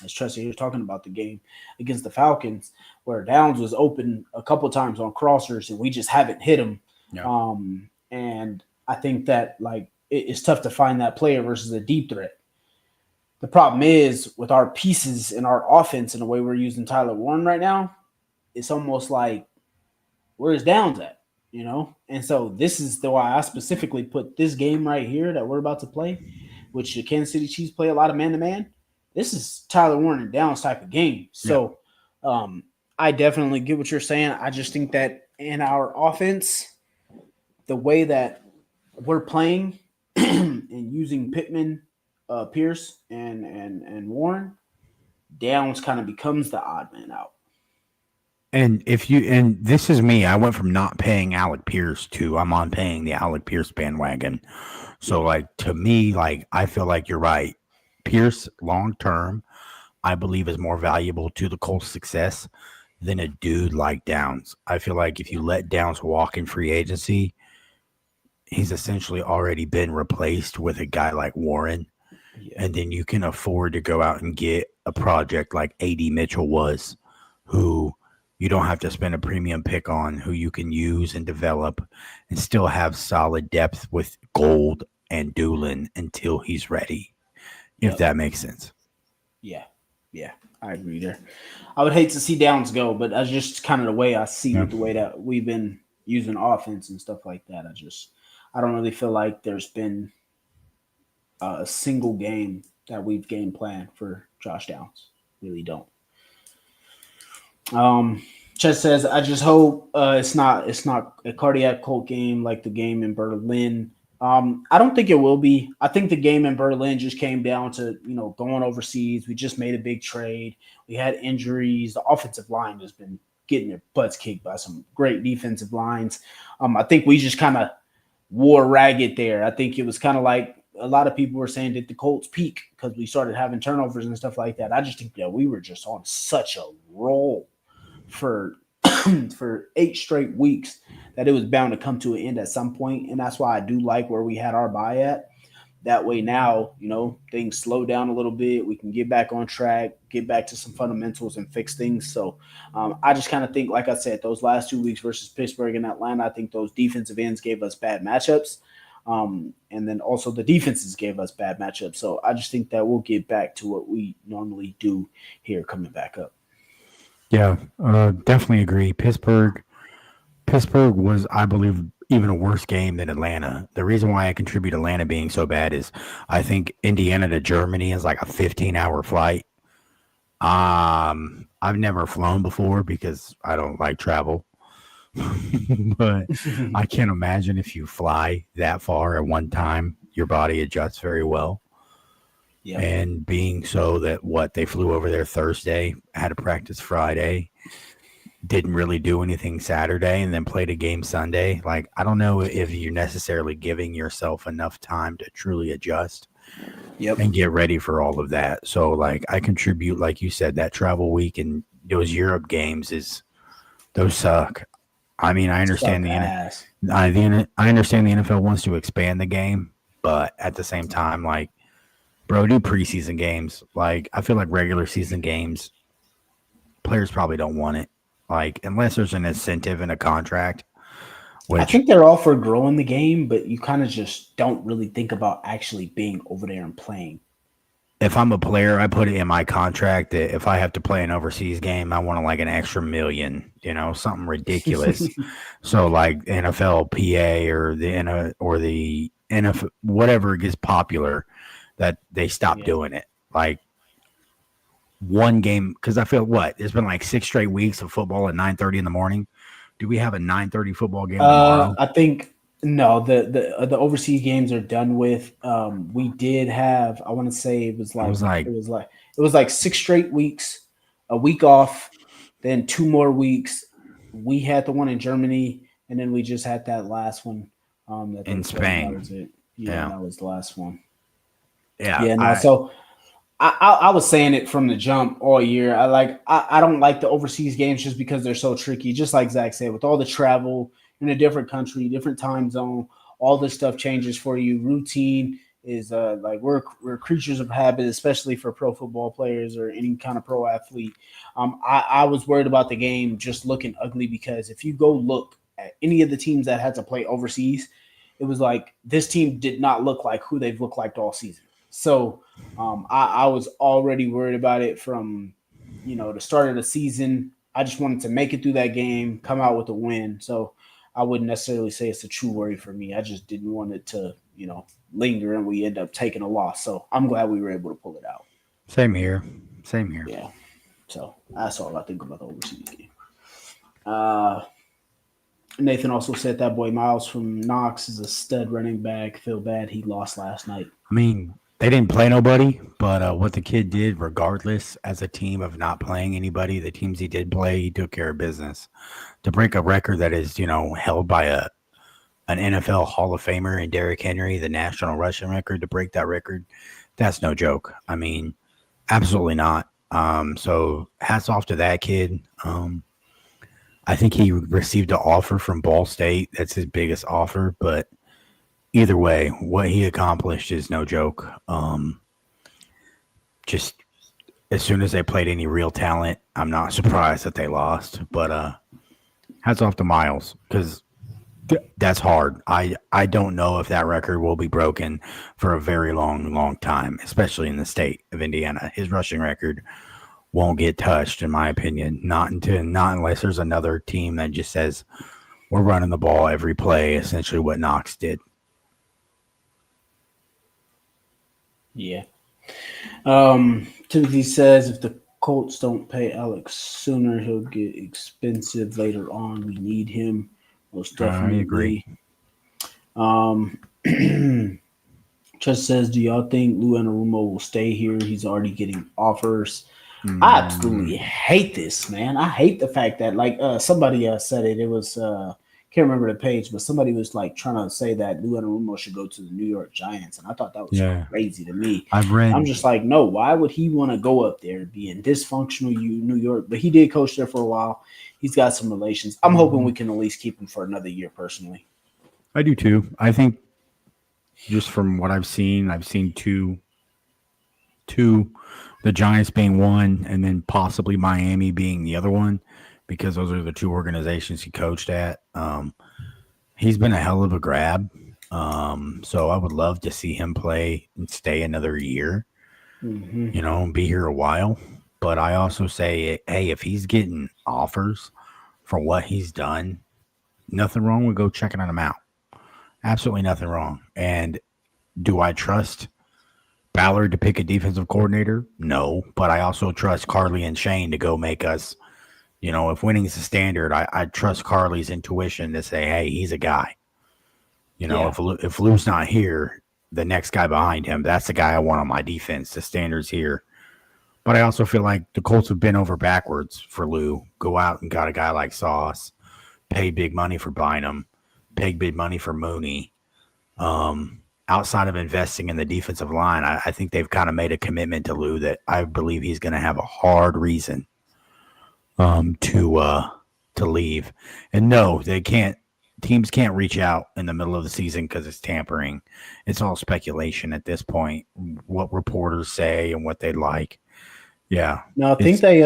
Tressy was talking about the game against the Falcons where Downs was open a couple times on crossers and we just haven't hit him. yeah. And I think that like it's tough to find that player versus a deep threat. The problem is with our pieces in our offense and the way we're using Tyler Warren right now, it's almost like where's Downs at, you know? And so this is the why I specifically put this game right here that we're about to play, which the Kansas City Chiefs play a lot of man to man. This is Tyler Warren and Downs type of game. Yeah. So I definitely get what you're saying. I just think that in our offense, the way that we're playing and using Pittman, Pierce, and Warren, Downs kind of becomes the odd man out. And this is me, I went from not paying Alec Pierce to I'm on paying the Alec Pierce bandwagon. So like to me, like I feel like you're right. Pierce long term, I believe is more valuable to the Colts' success than a dude like Downs. I feel like if you let Downs walk in free agency, he's essentially already been replaced with a guy like Warren. Yeah. And then you can afford to go out and get a project like A.D. Mitchell was, who you don't have to spend a premium pick on, who you can use and develop and still have solid depth with Gold and Doolin until he's ready, if that makes sense. Yeah. Yeah. I agree there. I would hate to see Downs go, but that's just kind of the way I see it, the way that we've been using offense and stuff like that. I don't really feel like there's been a single game that we've game planned for Josh Downs. Really don't. Chet says, I just hope it's not a cardiac Colt game like the game in Berlin. I don't think it will be. I think the game in Berlin just came down to, going overseas. We just made a big trade. We had injuries. The offensive line has been getting their butts kicked by some great defensive lines. I think we just kind of wore ragged there. I think it was kind of like a lot of people were saying, did the Colts peak because we started having turnovers and stuff like that. I just think that we were just on such a roll for 8 straight weeks that it was bound to come to an end at some point. And that's why I do like where we had our bye at. That way now, things slow down a little bit. We can get back on track, get back to some fundamentals and fix things. So I just kind of think, like I said, those last 2 weeks versus Pittsburgh and Atlanta, I think those defensive ends gave us bad matchups. And then also the defenses gave us bad matchups. So I just think that we'll get back to what we normally do here coming back up. Yeah, definitely agree. Pittsburgh was, I believe, even a worse game than Atlanta. The reason why I contribute Atlanta being so bad is I think Indiana to Germany is like a 15-hour flight. I've never flown before because I don't like travel. But I can't imagine if you fly that far at one time, your body adjusts very well. Yeah. And being so that they flew over there Thursday, had to practice Friday, didn't really do anything Saturday, and then played a game Sunday. Like, I don't know if you're necessarily giving yourself enough time to truly adjust and get ready for all of that. So, like, I contribute, like you said, that travel week and those Europe games those suck. I mean, I understand I understand the NFL wants to expand the game, but at the same time, like, bro, do preseason games. Like, I feel like regular season games, players probably don't want it. Like, unless there's an incentive in a contract. I think they're all for growing the game, but you kind of just don't really think about actually being over there and playing. If I'm a player, I put it in my contract that if I have to play an overseas game, I want like an extra $1 million, something ridiculous. So like NFL PA or the NFL, whatever gets popular, that they stop doing it. Like one game, because I feel there's been like 6 straight weeks of football at 9:30 in the morning. Do we have a 9:30 football game tomorrow? I think no. The overseas games are done with. We did have. I want to say it was like 6 straight weeks, a week off, then 2 more weeks. We had the one in Germany, and then we just had that last one That In they're playing. That Spain. was it. Yeah, Yeah. that was the last one. Yeah. Yeah, no. So I was saying it from the jump all year. I don't like the overseas games just because they're so tricky. Just like Zach said, with all the travel in a different country, different time zone, all this stuff changes for you. Routine is like we're creatures of habit, especially for pro football players or any kind of pro athlete. I was worried about the game just looking ugly because if you go look at any of the teams that had to play overseas, it was like this team did not look like who they've looked like all season. So I was already worried about it from the start of the season. I just wanted to make it through that game, come out with a win. So I wouldn't necessarily say it's a true worry for me. I just didn't want it to linger and we end up taking a loss. So I'm glad we were able to pull it out. Same here. Same here. Yeah. So that's all I think about the overseas game. Uh, Nathan also said that boy Miles from Knox is a stud running back. Feel bad he lost last night. I mean, they didn't play nobody, but what the kid did, regardless, as a team of not playing anybody, the teams he did play, he took care of business. To break a record that is, held by an NFL Hall of Famer in Derrick Henry, the national rushing record, to break that record, that's no joke. I mean, absolutely not. So hats off to that kid. I think he received an offer from Ball State. That's his biggest offer, but either way, what he accomplished is no joke. Just as soon as they played any real talent, I'm not surprised that they lost. But hats off to Miles because that's hard. I don't know if that record will be broken for a very long time, especially in the state of Indiana. His rushing record won't get touched, in my opinion. Not unless there's another team that just says we're running the ball every play, essentially what Knox did. Yeah. Timothy says if the Colts don't pay Alex sooner, he'll get expensive later on. We need him. Most definitely. I agree. Just says, do y'all think Lou Anarumo will stay here? He's already getting offers. I absolutely hate this, man. I hate the fact that somebody said it. It was can't remember the page, but somebody was like trying to say that Lou Anarumo should go to the New York Giants, and I thought that was crazy to me. I'm just like, no, why would he want to go up there, be in dysfunctional New York? But he did coach there for a while. He's got some relations. I'm hoping we can at least keep him for another year, personally. I do too. I think just from what I've seen two, the Giants being one, and then possibly Miami being the other one, because those are the two organizations he coached at. He's been a hell of a grab. So I would love to see him play and stay another year, and be here a while. But I also say, hey, if he's getting offers for what he's done, nothing wrong with go checking him out. Absolutely nothing wrong. And do I trust Ballard to pick a defensive coordinator? No, but I also trust Carly and Shane to go make us, if winning is the standard, I trust Carly's intuition to say, hey, he's a guy. If Lou's not here, the next guy behind him, that's the guy I want on my defense. The standard's here. But I also feel like the Colts have been over backwards for Lou. Go out and got a guy like Sauce, pay big money for Bynum, pay big money for Mooney. Outside of investing in the defensive line, I think they've kind of made a commitment to Lou that I believe he's going to have a hard reason to leave. And no, they can't. Teams can't reach out in the middle of the season because it's tampering. It's all speculation at this point. What reporters say and what they like. Yeah. No, I think they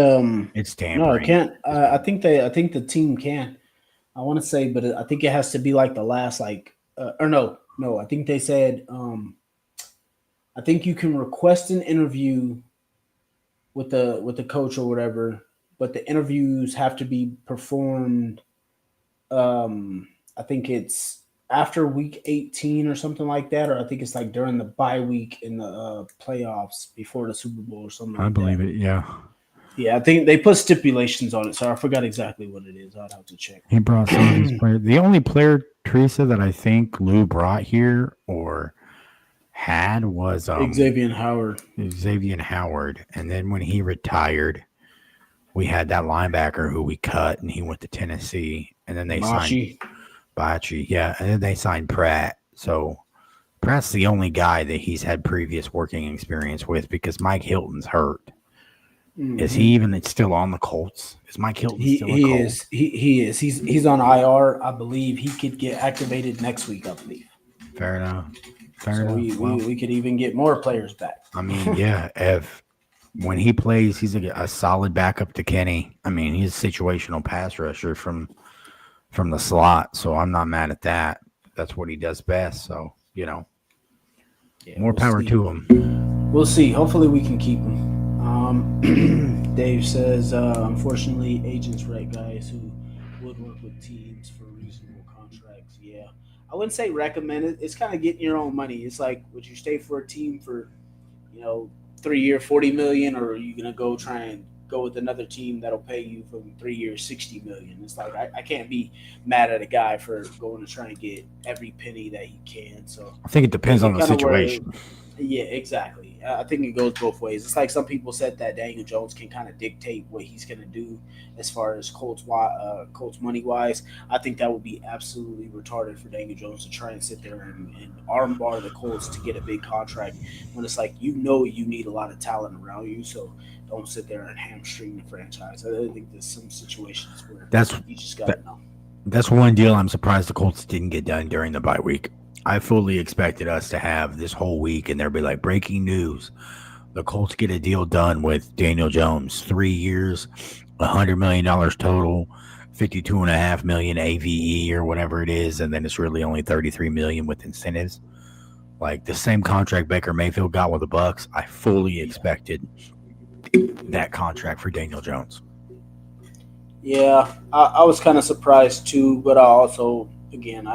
it's tampering. No, it can't. I think the team can. I want to say, but I think it has to be like the last No, I think they said I think you can request an interview with the coach or whatever, but the interviews have to be performed. I think it's after week 18 or something like that, or I think it's like during the bye week in the playoffs before the Super Bowl or something. I believe it. Yeah. Yeah, I think they put stipulations on it, so I forgot exactly what it is. I'd have to check. He brought some of his players. The only player, Teresa, that I think Lou brought here or had was Xavier Howard. Xavier Howard. And then when he retired, we had that linebacker who we cut, and he went to Tennessee. And then they signed Bocce, yeah. And then they signed Pratt. So Pratt's the only guy that he's had previous working experience with because Mike Hilton's hurt. Is he even still on the Colts? Is Mike Hilton still a Colt? Is. He is. He's on IR. I believe he could get activated next week, I believe. Fair enough. So we could even get more players back. I mean, yeah, when he plays, he's a solid backup to Kenny. I mean, he's a situational pass rusher from the slot, so I'm not mad at that. That's what he does best. So, more power to him. We'll see. Hopefully we can keep him. Dave says, unfortunately, agents write guys who would work with teams for reasonable contracts. Yeah. I wouldn't say recommend it. It's kind of getting your own money. It's like, would you stay for a team for, 3 year, $40 million, or are you going to go try and go with another team that'll pay you for 3 years, $60 million? It's like, I can't be mad at a guy for going to try and get every penny that he can. So I think it depends on the situation. Yeah, exactly. I think it goes both ways. It's like some people said that Daniel Jones can kind of dictate what he's going to do as far as Colts money wise. I think that would be absolutely retarded for Daniel Jones to try and sit there and armbar the Colts to get a big contract when it's like you need a lot of talent around you. So don't sit there and hamstring the franchise. I think there's some situations where you just got to know. That's one deal I'm surprised the Colts didn't get done during the bye week. I fully expected us to have this whole week and there'd be like breaking news. The Colts get a deal done with Daniel Jones, 3 years, $100 million total, $52.5 million AVE or whatever it is. And then it's really only $33 million with incentives. Like the same contract Baker Mayfield got with the Bucs. I fully expected that contract for Daniel Jones. Yeah, I was kind of surprised too, but I also, again,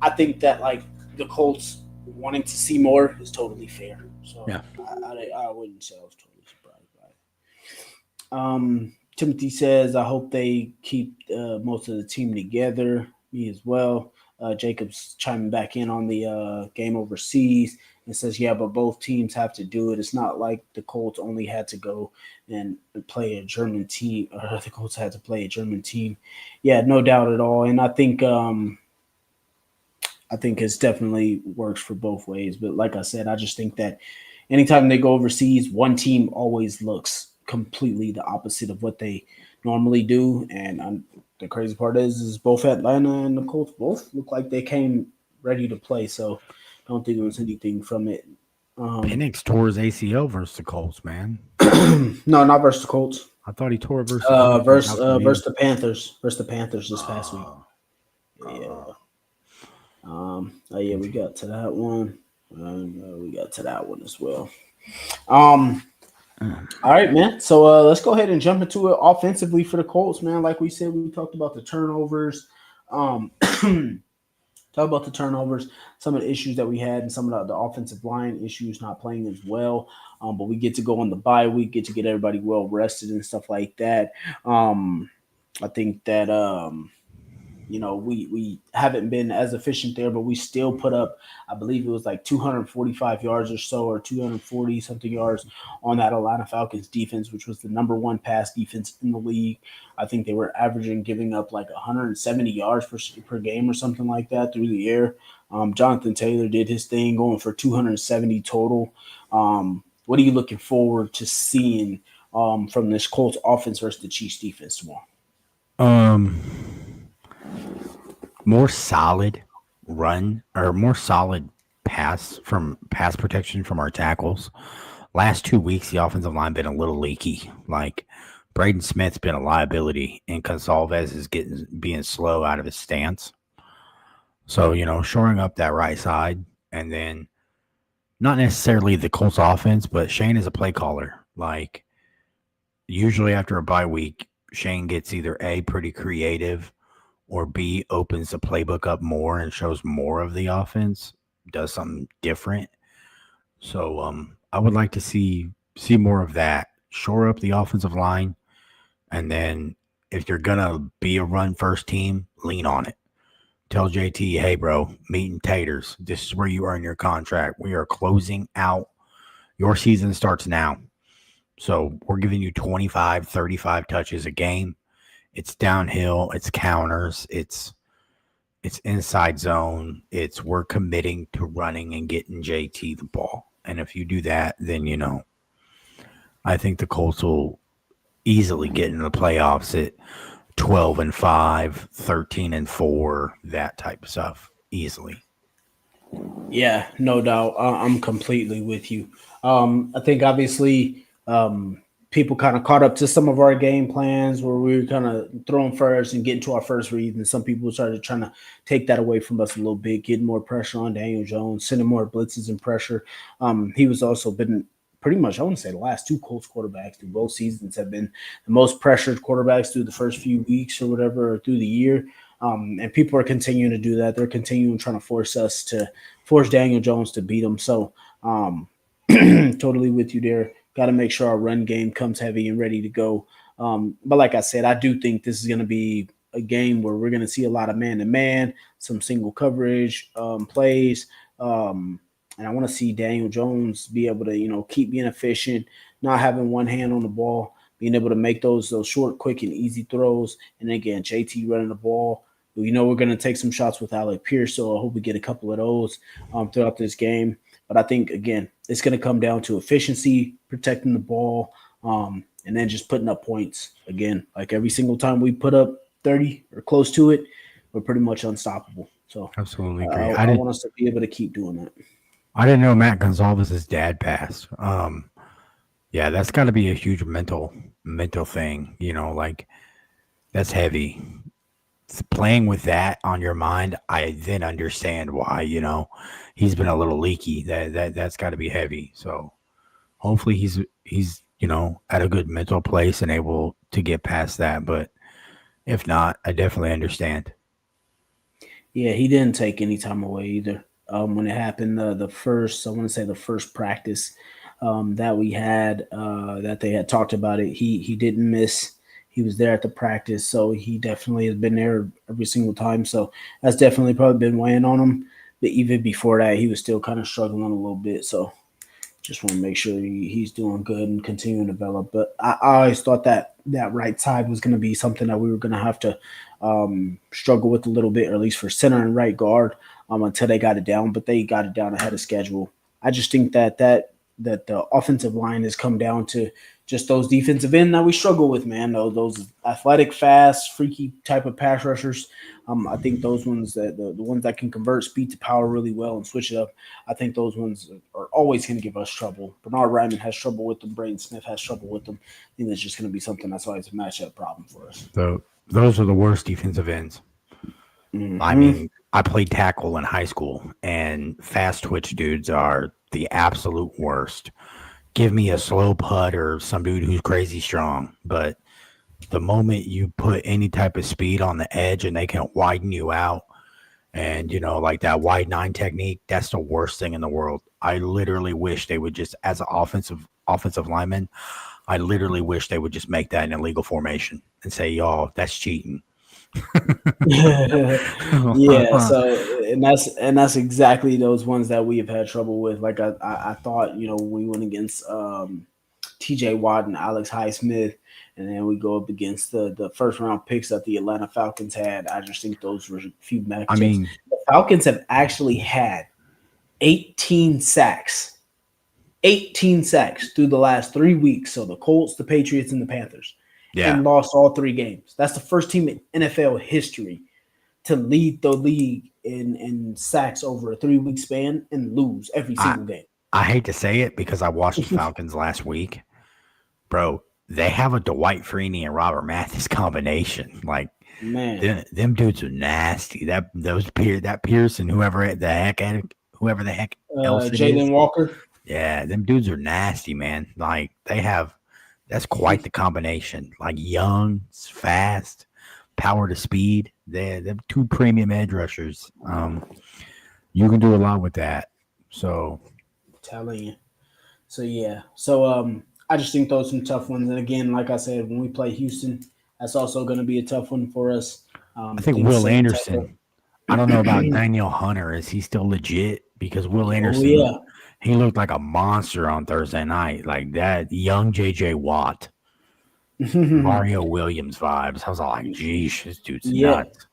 I think that like the Colts wanting to see more is totally fair. So yeah. I wouldn't say I was totally surprised by it. Timothy says, I hope they keep most of the team together. Me as well. Jacob's chiming back in on the game overseas and says, yeah, but both teams have to do it. It's not like the Colts only had to go and play a German team, or the Colts had to play a German team. Yeah, no doubt at all. And I think it's definitely works for both ways. But like I said, I just think that anytime they go overseas, one team always looks completely the opposite of what they normally do. And the crazy part is both Atlanta and the Colts both look like they came ready to play. So I don't think there was anything from it. Penix tore his ACL versus the Colts, man. No, not versus the Colts. I thought he tore it versus the Panthers. Versus the Panthers this past week. Yeah. We got to that one. We got to that one as well. All right, man. So let's go ahead and jump into it offensively for the Colts, man. Like we said, we talked about the turnovers. Some of the issues that we had, and some of the offensive line issues not playing as well. But we get to go on the bye week, get to get everybody well rested and stuff like that. I think that we haven't been as efficient there, but we still put up, I believe it was like 245 yards or so, or 240 something yards on that Atlanta Falcons defense, which was the number one pass defense in the league. I think they were averaging giving up like 170 yards per game or something like that through the air. Jonathan Taylor did his thing, going for 270 total. What are you looking forward to seeing from this Colts offense versus the Chiefs defense tomorrow? More solid run or more solid pass protection from our tackles. Last 2 weeks, the offensive line been a little leaky. Like Braden Smith's been a liability, and Gonsalves is being slow out of his stance. So, shoring up that right side, and then not necessarily the Colts offense, but Shane is a play caller. Like usually after a bye week, Shane gets either A, pretty creative, or B, opens the playbook up more and shows more of the offense, does something different. So I would like to see more of that. Shore up the offensive line, and then if you're going to be a run-first team, lean on it. Tell JT, hey, bro, meat and taters. This is where you earn your contract. We are closing out. Your season starts now. So we're giving you 25, 35 touches a game. It's downhill. It's counters. It's It's inside zone. It's we're committing to running and getting JT the ball. And if you do that, then I think the Colts will easily get in the playoffs at 12-5, 13-4, that type of stuff. Easily. Yeah, no doubt. I'm completely with you. I think obviously people kind of caught up to some of our game plans where we were kind of throwing first and getting to our first read, and some people started trying to take that away from us a little bit, getting more pressure on Daniel Jones, sending more blitzes and pressure. He was also been pretty much, I want to say, the last two Colts quarterbacks through both seasons have been the most pressured quarterbacks through the first few weeks or whatever, or through the year. And people are continuing to do that. They're continuing trying to force Daniel Jones to beat him. So totally with you there. Got to make sure our run game comes heavy and ready to go. But like I said, I do think this is going to be a game where we're going to see a lot of man-to-man, some single coverage plays. And I want to see Daniel Jones be able to, keep being efficient, not having one hand on the ball, being able to make those short, quick, and easy throws. And again, JT running the ball. We're going to take some shots with Alec Pierce, so I hope we get a couple of those throughout this game. But I think, again, it's going to come down to efficiency, protecting the ball, and then just putting up points. Again, like every single time we put up 30 or close to it, we're pretty much unstoppable. So absolutely agree. I want us to be able to keep doing that. I didn't know Matt Gonzalez's dad passed. Yeah, that's got to be a huge mental thing. Like that's heavy. Playing with that on your mind, I then understand why. He's been a little leaky. That's got to be heavy. So hopefully he's at a good mental place and able to get past that. But if not, I definitely understand. Yeah, he didn't take any time away either. When it happened, the first practice that we had, that they had talked about it, he didn't miss. He was there at the practice, so he definitely has been there every single time. So that's definitely probably been weighing on him. But even before that, he was still kind of struggling a little bit. So just want to make sure he's doing good and continuing to develop. But I always thought that right side was going to be something that we were going to have to struggle with a little bit, or at least for center and right guard, until they got it down. But they got it down ahead of schedule. I just think that the offensive line has come down to just those defensive end that we struggle with, man. Those athletic, fast, freaky type of pass rushers. I think those ones, the ones that can convert speed to power really well and switch it up, I think those ones are always going to give us trouble. Bernard Ryman has trouble with them. Braden Smith has trouble with them. I think that's just going to be something that's always a matchup problem for us. So those are the worst defensive ends. Mm-hmm. I mean, I played tackle in high school, and fast twitch dudes are the absolute worst. Give me a slow putt or some dude who's crazy strong, but the moment you put any type of speed on the edge and they can widen you out, and like that wide 9 technique, that's the worst thing in the world. I literally wish they would just, as an offensive lineman, I literally wish they would just make that an illegal formation and say, y'all, that's cheating. Yeah, so and that's exactly those ones that we have had trouble with. Like I thought, when we went against TJ Watt and Alex Highsmith, and then we go up against the first round picks that the Atlanta Falcons had. I just think those were a few matchups. I mean, the Falcons have actually had 18 sacks through the last 3 weeks. So the Colts, the Patriots, and the Panthers. Yeah. And lost all 3 games. That's the first team in NFL history to lead the league in sacks over a 3-week span and lose every single game. I hate to say it because I watched the Falcons last week. Bro, they have a Dwight Freeney and Robert Mathis combination. Like, man, them dudes are nasty. That Pearson, whoever the heck else it Jalen is. Walker. Yeah, them dudes are nasty, man. Like, that's quite the combination. Like young, fast, power to speed. They're 2 premium edge rushers. You can do a lot with that. So, I'm telling you. So yeah. So I just think those are some tough ones. And again, like I said, when we play Houston, that's also going to be a tough one for us. I think Will Anderson. I don't know about Daniel Hunter. Is he still legit? Because Will Anderson. Oh, yeah. He looked like a monster on Thursday night, like that young J.J. Watt, Mario Williams vibes. I was like, geez, this dude's nuts.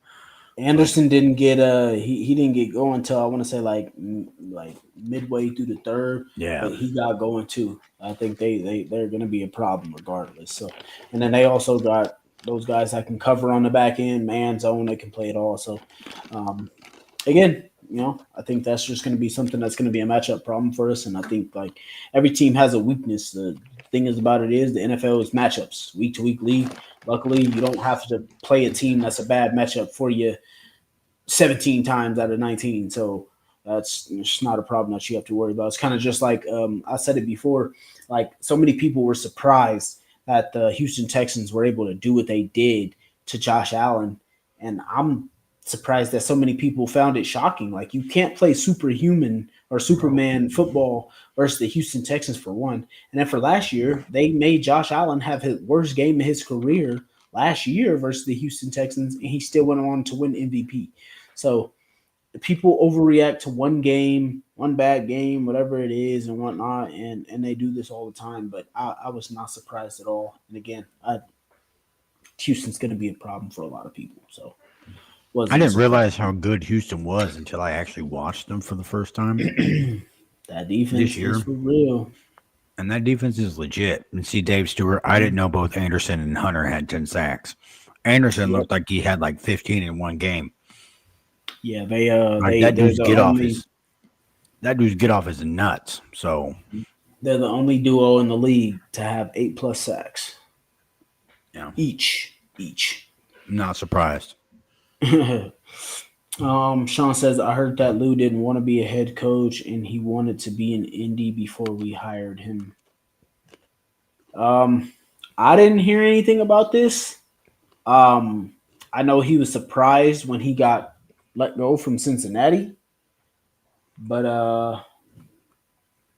Anderson didn't get he didn't get going until I want to say like midway through the third, Yeah. but he got going too. I think they're going to be a problem regardless. So, and then they also got those guys that can cover on the back end, man zone, they can play it all. So, again, I think that's just going to be something that's going to be a matchup problem for us. And I think like every team has a weakness. The thing is about it is the NFL is matchups, week to week league. Luckily, you don't have to play a team that's a bad matchup for you 17 times out of 19. So that's it's not a problem that you have to worry about. It's kind of just like I said it before, like so many people were surprised that the Houston Texans were able to do what they did to Josh Allen. And I'm surprised that so many people found it shocking. Like you can't play superhuman or Superman football versus the Houston Texans for one. And then for last year, they made Josh Allen have his worst game of his career last year versus the Houston Texans, and he still went on to win MVP. So people overreact to one game, one bad game, whatever it is, and whatnot, and they do this all the time. But I was not surprised at all. And again, Houston's going to be a problem for a lot of people. So I didn't realize how good Houston was until I actually watched them for the first time. That defense is for real. And that defense is legit. And see, Dave Stewart, I didn't know both Anderson and Hunter had 10 sacks. Anderson looked like he had like 15 in one game. Yeah, that dude's get off his nuts. So they're the only duo in the league to have 8+ sacks. Yeah, each. I'm not surprised. Sean says, I heard that Lou didn't want to be a head coach and he wanted to be in Indy before we hired him. I didn't hear anything about this. I know he was surprised when he got let go from Cincinnati, but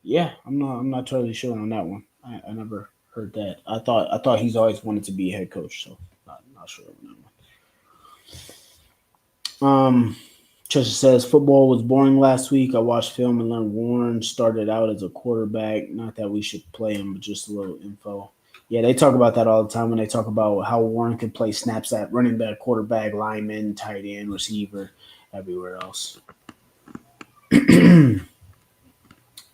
yeah, I'm not totally sure on that one. I never heard that. I thought he's always wanted to be a head coach, so not sure on that one. Chester says football was boring last week. I watched film and learned Warren started out as a quarterback. Not that we should play him, but just a little info. Yeah, they talk about that all the time when they talk about how Warren could play snaps at running back, quarterback, lineman, tight end, receiver, everywhere else.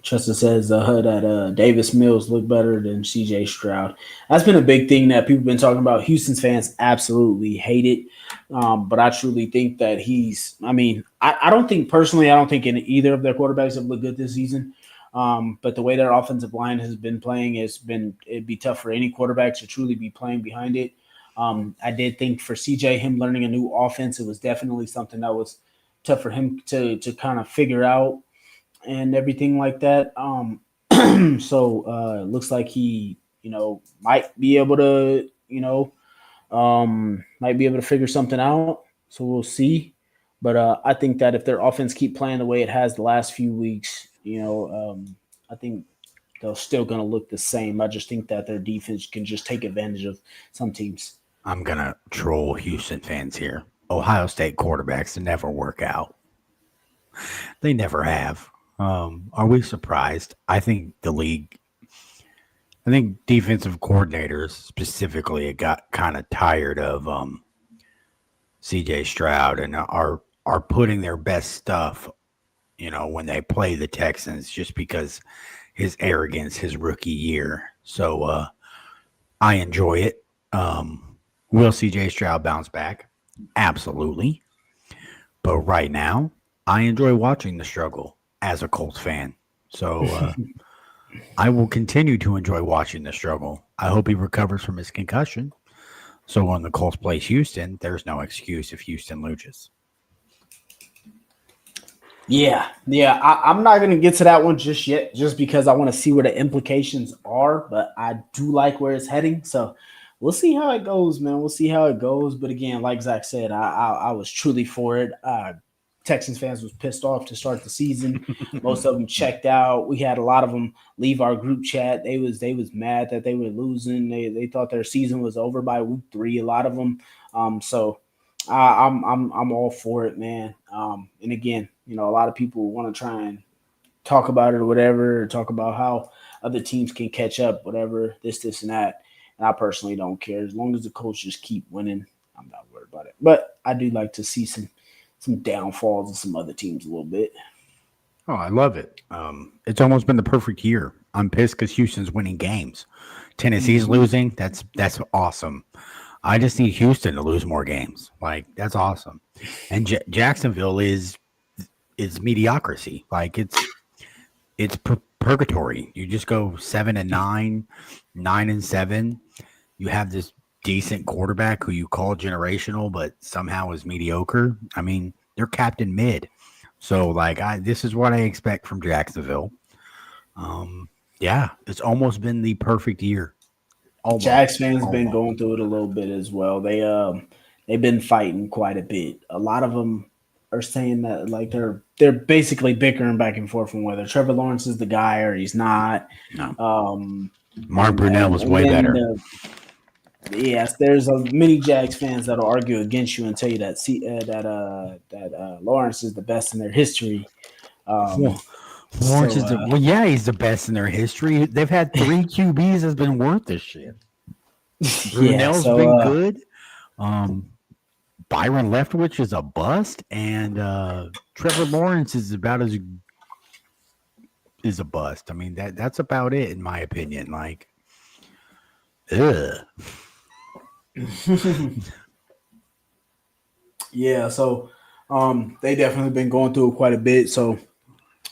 Chester says that Davis Mills looked better than C.J. Stroud. That's been a big thing that people have been talking about. Houston's fans absolutely hate it. But I truly think that I don't think in either of their quarterbacks have looked good this season. But the way their offensive line has been playing, it'd be tough for any quarterback to truly be playing behind it. I did think for CJ, him learning a new offense, it was definitely something that was tough for him to kind of figure out and everything like that. So it looks like he, might be able to, figure something out. So we'll see. But I think that if their offense keep playing the way it has the last few weeks, I think they're still going to look the same. I just think that their defense can just take advantage of some teams. I'm going to troll Houston fans here. Ohio State quarterbacks never work out. They never have. Are we surprised? I think defensive coordinators specifically got kind of tired of CJ Stroud and are putting their best stuff, when they play the Texans, just because his arrogance his rookie year. So I enjoy it. Will CJ Stroud bounce back? Absolutely. But right now, I enjoy watching the struggle as a Colts fan. So I will continue to enjoy watching the struggle. I hope he recovers from his concussion. So when the Colts play Houston, there's no excuse if Houston loses. Yeah. I'm not going to get to that one just yet, just because I want to see where the implications are. But I do like where it's heading. So we'll see how it goes, man. We'll see how it goes. But again, like Zach said, I was truly for it. Texans fans was pissed off to start the season. Most of them checked out. We had a lot of them leave our group chat. They was mad that they were losing. They thought their season was over by week 3. A lot of them. So I'm all for it, man. And again, a lot of people want to try and talk about it or whatever, or talk about how other teams can catch up, whatever, this and that. And I personally don't care. As long as the coaches keep winning, I'm not worried about it. But I do like to see some some downfalls of some other teams a little bit. Oh, I love it. It's almost been the perfect year. I'm pissed because Houston's winning games. Tennessee's losing. That's awesome. I just need Houston to lose more games. Like, that's awesome. And Jacksonville is mediocrity. Like, it's purgatory. You just go 7-9, 9-7. You have this decent quarterback who you call generational, but somehow is mediocre. I mean, they're captain mid. So, like, this is what I expect from Jacksonville. Yeah, it's almost been the perfect year. Jags fans been going through it a little bit as well. They've been fighting quite a bit. A lot of them are saying that like they're basically bickering back and forth from whether Trevor Lawrence is the guy or he's not. No. Mark Brunell was way better. Yes, there's many Jags fans that'll argue against you and tell you that Lawrence is the best in their history. Lawrence is he's the best in their history. They've had 3 QBs that's been worth this shit. Brunell's been good. Byron Leftwich is a bust, and Trevor Lawrence is about as is a bust. I mean that's about it in my opinion. Like, yeah, so they definitely been going through it quite a bit. So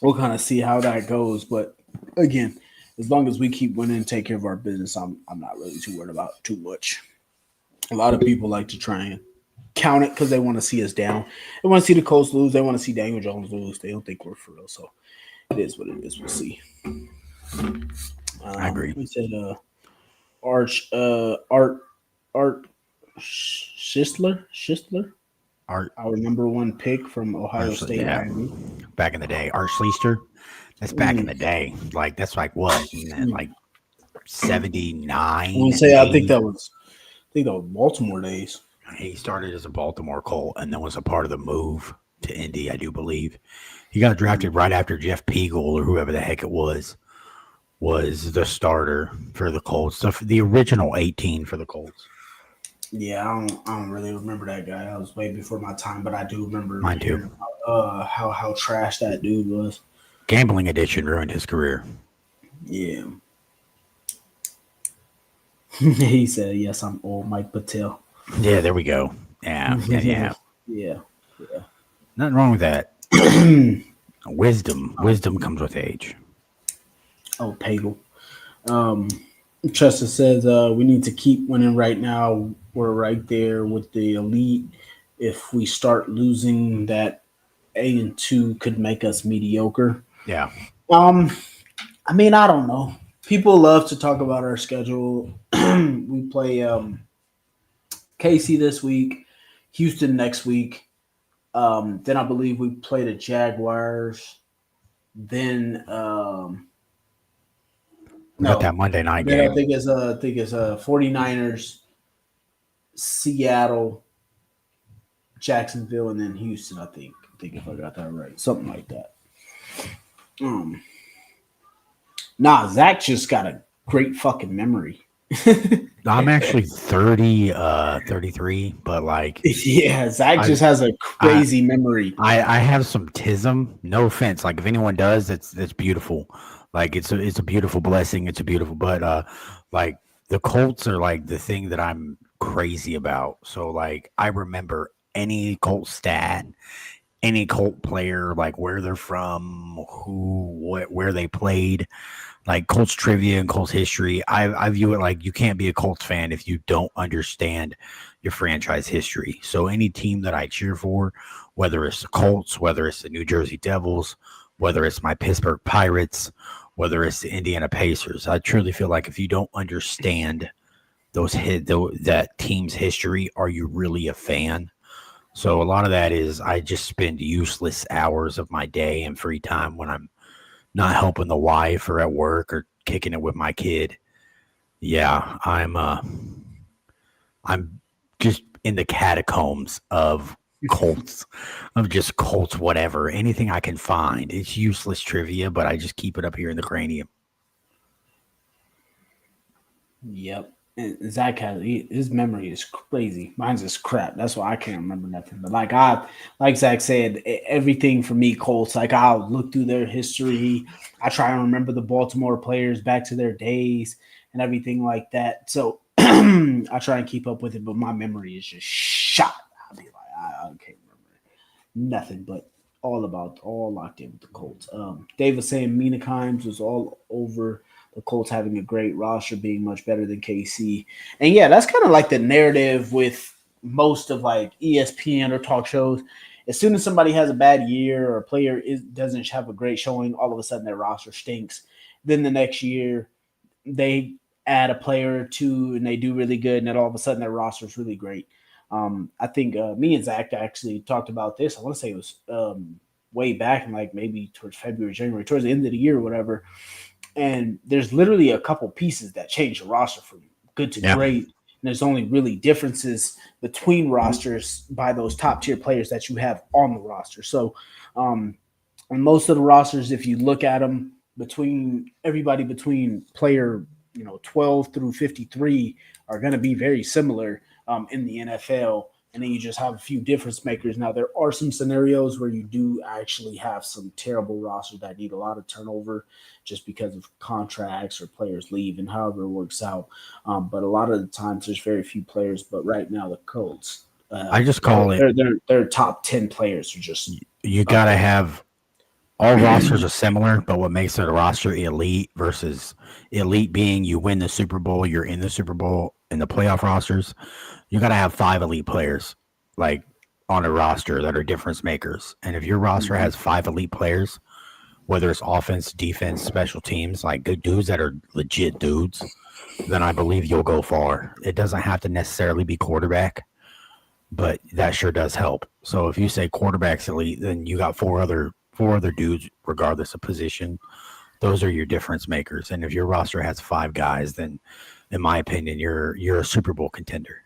we'll kind of see how that goes. But again, as long as we keep winning and take care of our business, I'm not really too worried about too much. A lot of people like to try and count it because they want to see us down. They want to see the Colts lose. They want to see Daniel Jones lose. They don't think we're for real. So it is what it is. We'll see. I agree. We said Art Schistler. Our number 1 pick from Ohio State. Yeah. Back in the day. Art Schlichter. That's back in the day. Like, that's like what? Like 79. I think that was Baltimore days. He started as a Baltimore Colt and then was a part of the move to Indy, I do believe. He got drafted right after Jeff Peagle or whoever the heck it was the starter for the Colts. The original 18 for the Colts. Yeah, I don't really remember that guy. I was way before my time, but I do remember mine too. How trash that dude was. Gambling addiction ruined his career. Yeah. He said, "Yes, I'm old, Mike Patel." Yeah, there we go. Yeah. Yeah. Nothing wrong with that. Wisdom comes with age. Oh, Pagel. Chester says we need to keep winning right now. We're right there with the elite. If we start losing, that 8-2 could make us mediocre. Yeah. I mean, I don't know. People love to talk about our schedule. We play KC this week, Houston next week. Then I believe we play the Jaguars. Then that Monday night game. I think it's 49ers, Seattle, Jacksonville, and then Houston. I think if I got that right, something like that. Zach just got a great fucking memory. I'm actually 33, but like, yeah, Zach just has a crazy memory. I have some tism. No offense. Like, if anyone does, that's beautiful. Like, it's a beautiful blessing. It's a beautiful, but like the Colts are like the thing that I'm crazy about. So like, I remember any Colt stat, any Colt player, like where they're from, where they played. Like Colts trivia and Colts history, I view it like you can't be a Colts fan if you don't understand your franchise history. So any team that I cheer for, whether it's the Colts, whether it's the New Jersey Devils, whether it's my Pittsburgh Pirates, whether it's the Indiana Pacers, I truly feel like if you don't understand that team's history, are you really a fan? So a lot of that is I just spend useless hours of my day and free time when I'm not helping the wife or at work or kicking it with my kid. Yeah, I'm just in the catacombs of Colts, whatever. Anything I can find. It's useless trivia, but I just keep it up here in the cranium. Yep. And Zach his memory is crazy. Mine's just crap. That's why I can't remember nothing. But like Zach said, everything for me, Colts. Like I'll look through their history. I try and remember the Baltimore players back to their days and everything like that. So I try and keep up with it, but my memory is just shot. I'll be like, I can't remember nothing, but all locked in with the Colts. Dave was saying Mina Kimes was all over the Colts having a great roster, being much better than KC. And yeah, that's kind of like the narrative with most of like ESPN or talk shows. As soon as somebody has a bad year or a player doesn't have a great showing, all of a sudden their roster stinks. Then the next year they add a player or two and they do really good, and then all of a sudden their roster is really great. I think me and Zach actually talked about this. I want to say it was way back in like maybe towards February, January, towards the end of the year or whatever. And there's literally a couple pieces that change the roster from good to great. And there's only really differences between rosters by those top tier players that you have on the roster. So, on most of the rosters, if you look at them between everybody between player 12 through 53 are going to be very similar in the NFL. And then you just have a few difference makers. Now, there are some scenarios where you do actually have some terrible rosters that need a lot of turnover just because of contracts or players leave and however it works out. But a lot of the times there's very few players. But right now, the Colts, I just call it their top 10 players are just you got to have all rosters are similar, but what makes it a roster elite versus elite being you win the Super Bowl, you're in the Super Bowl in the playoff rosters. You got to have 5 elite players like on a roster that are difference makers. And if your roster has 5 elite players, whether it's offense, defense, special teams, like good dudes that are legit dudes, then I believe you'll go far. It doesn't have to necessarily be quarterback, but that sure does help. So if you say quarterback's elite, then you got four other dudes, regardless of position. Those are your difference makers. And if your roster has 5 guys, then in my opinion, you're a Super Bowl contender.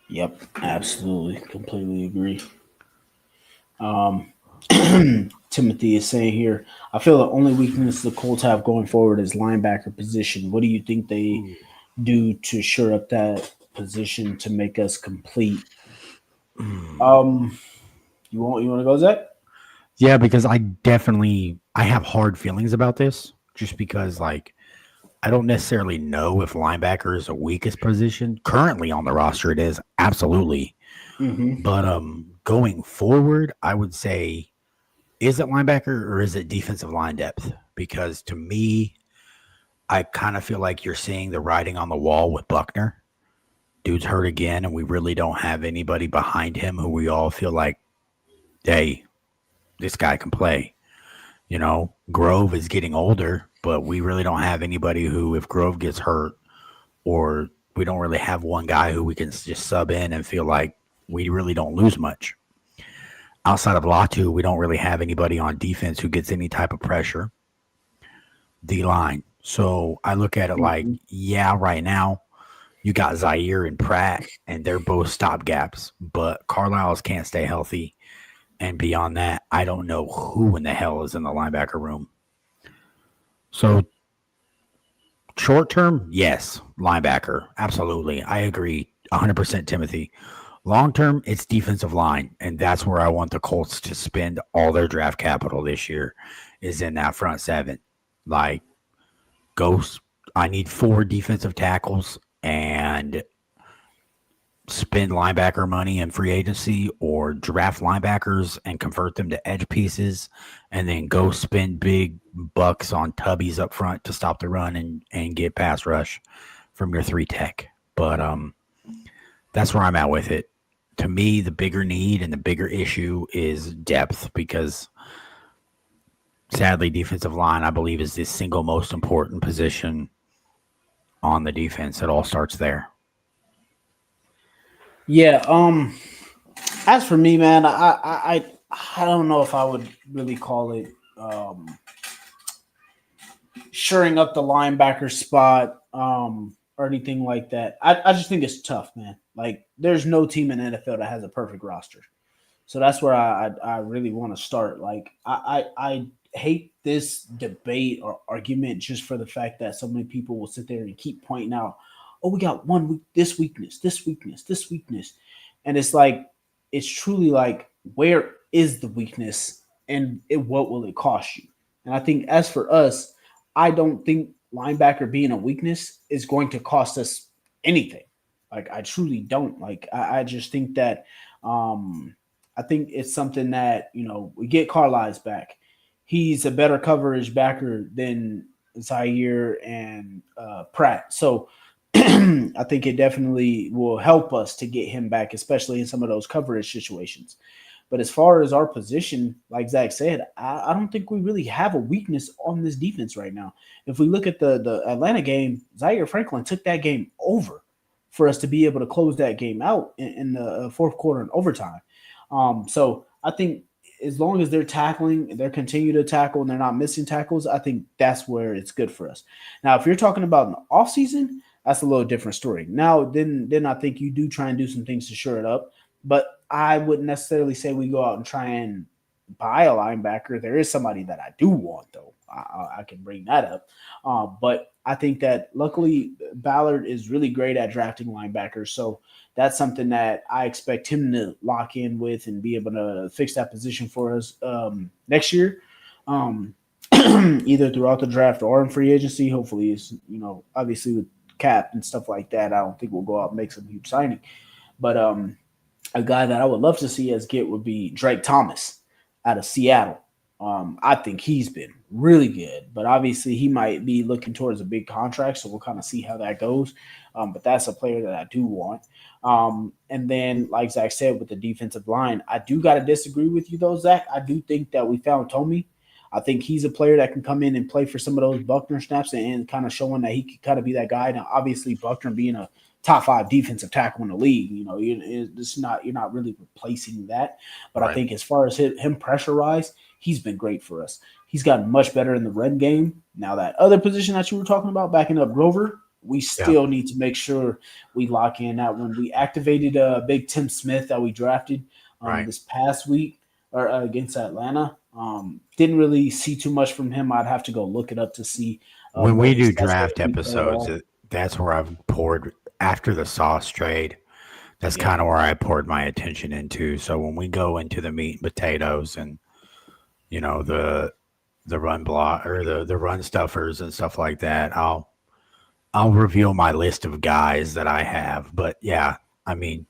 Yep, absolutely. Completely agree. Timothy is saying here, I feel the only weakness the Colts have going forward is linebacker position. What do you think they do to shore up that position to make us complete? You want to go, Zach? Yeah, because I have hard feelings about this just because like I don't necessarily know if linebacker is the weakest position. Currently on the roster it is, absolutely. But going forward, I would say is it linebacker or is it defensive line depth? Because to me, I kind of feel like you're seeing the writing on the wall with Buckner. Dude's hurt again, and we really don't have anybody behind him who we all feel like, hey, this guy can play. You know, Grove is getting older, but we really don't have anybody who, if Grove gets hurt, or we don't really have one guy who we can just sub in and feel like we really don't lose much. Outside of Latu, we don't really have anybody on defense who gets any type of pressure. D-line. So I look at it like, yeah, right now you got Zaire and Pratt, and they're both stopgaps, but Carlisle's can't stay healthy. And beyond that, I don't know who in the hell is in the linebacker room. So short term, yes, linebacker. Absolutely. I agree 100%, Timothy. Long term, it's defensive line. And that's where I want the Colts to spend all their draft capital this year is in that front 7. Like, I need 4 defensive tackles and spend linebacker money in free agency or draft linebackers and convert them to edge pieces and then go spend big bucks on tubbies up front to stop the run and get pass rush from your 3 tech. But that's where I'm at with it. To me, the bigger need and the bigger issue is depth because sadly, defensive line, I believe, is the single most important position on the defense. It all starts there. Yeah. As for me, man, I don't know if I would really call it shoring up the linebacker spot or anything like that. I just think it's tough, man. Like, there's no team in the NFL that has a perfect roster. So that's where I really want to start. Like, I hate this debate or argument just for the fact that so many people will sit there and keep pointing out, oh, we got this weakness, this weakness, this weakness. And it's like, it's truly like, where is the weakness and what will it cost you? And I think as for us, I don't think linebacker being a weakness is going to cost us anything. Like I truly don't. Like I just think that I think it's something that, we get Carlisle back. He's a better coverage backer than Zaire and Pratt. So I think it definitely will help us to get him back, especially in some of those coverage situations. But as far as our position, like Zach said, I don't think we really have a weakness on this defense right now. If we look at the Atlanta game, Zaire Franklin took that game over for us to be able to close that game out in the fourth quarter and overtime. So I think as long as they're tackling, they're continue to tackle, and they're not missing tackles, I think that's where it's good for us. Now, if you're talking about in the offseason, that's a little different story. Now, then I think you do try and do some things to shore it up. But I wouldn't necessarily say we go out and try and buy a linebacker. There is somebody that I do want, though. I can bring that up. But I think that luckily Ballard is really great at drafting linebackers. So that's something that I expect him to lock in with and be able to fix that position for us next year. Either throughout the draft or in free agency. Hopefully, it's, obviously with cap and stuff like that, I don't think we'll go out and make some huge signing. But a guy that I would love to see us get would be Drake Thomas out of Seattle. I think he's been really good, but obviously he might be looking towards a big contract, so we'll kind of see how that goes. But that's a player that I do want. And then, like Zach said, with the defensive line, I do got to disagree with you, though, Zach. I do think that we found Tommy. I think he's a player that can come in and play for some of those Buckner snaps and kind of showing that he could kind of be that guy. Now, obviously, Buckner being a top 5 defensive tackle in the league, you're not really replacing that. But right. I think as far as him pressure-wise, he's been great for us. He's gotten much better in the run game. Now, that other position that you were talking about, backing up Grover, we still need to make sure we lock in that one. We activated big Tim Smith that we drafted this past week or against Atlanta. Didn't really see too much from him. I'd have to go look it up to see. When we do draft episodes, that's where I've poured after the Sauce trade. That's kind of where I poured my attention into. So when we go into the meat and potatoes and the run block or the run stuffers and stuff like that, I'll reveal my list of guys that I have. But yeah, I mean,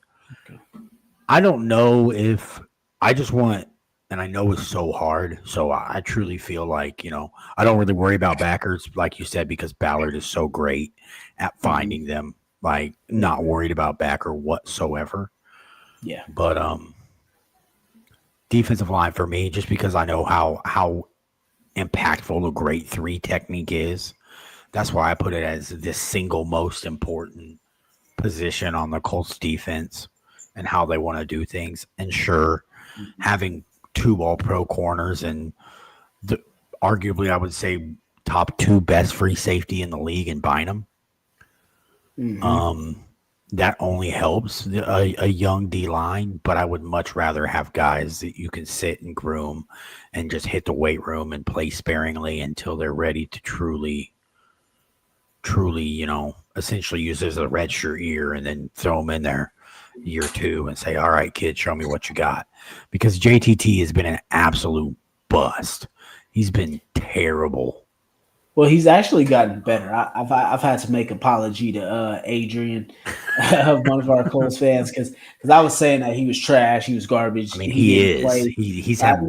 I don't know if I just want, and I know it's so hard. So I truly feel like, I don't really worry about backers, like you said, because Ballard is so great at finding them, like not worried about backer whatsoever. Yeah. But defensive line for me, just because I know how impactful the great 3 technique is. That's why I put it as the single most important position on the Colts defense and how they want to do things. And sure, having 2 all-pro corners and arguably I would say top 2 best free safety in the league in Bynum. That only helps a young D-line, but I would much rather have guys that you can sit and groom and just hit the weight room and play sparingly until they're ready to truly, essentially use as a redshirt year and then throw them in there year 2 and say, all right, kid, show me what you got. Because JTT has been an absolute bust. He's been terrible. Well, he's actually gotten better. I've had to make apology to Adrian, one of our Colts fans, because I was saying that he was trash, he was garbage. I mean, he is. He's had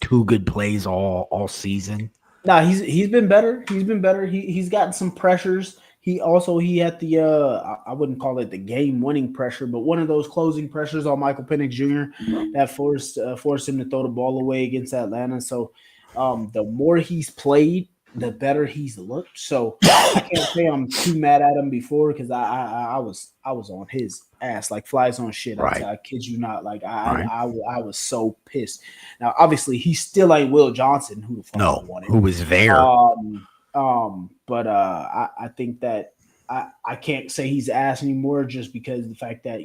2 good plays all season. No, he's been better. He's been better. He's gotten some pressures. He had the I wouldn't call it the game-winning pressure, but one of those closing pressures on Michael Penix Jr. that forced him to throw the ball away against Atlanta. So the more he's played, the better he's looked. So I can't say I'm too mad at him before because I was on his ass like flies on shit. Right. I kid you not. Like I was so pissed. Now obviously he still ain't Will Johnson who wanted. Who was there. But I think that I can't say he's ass anymore just because of the fact that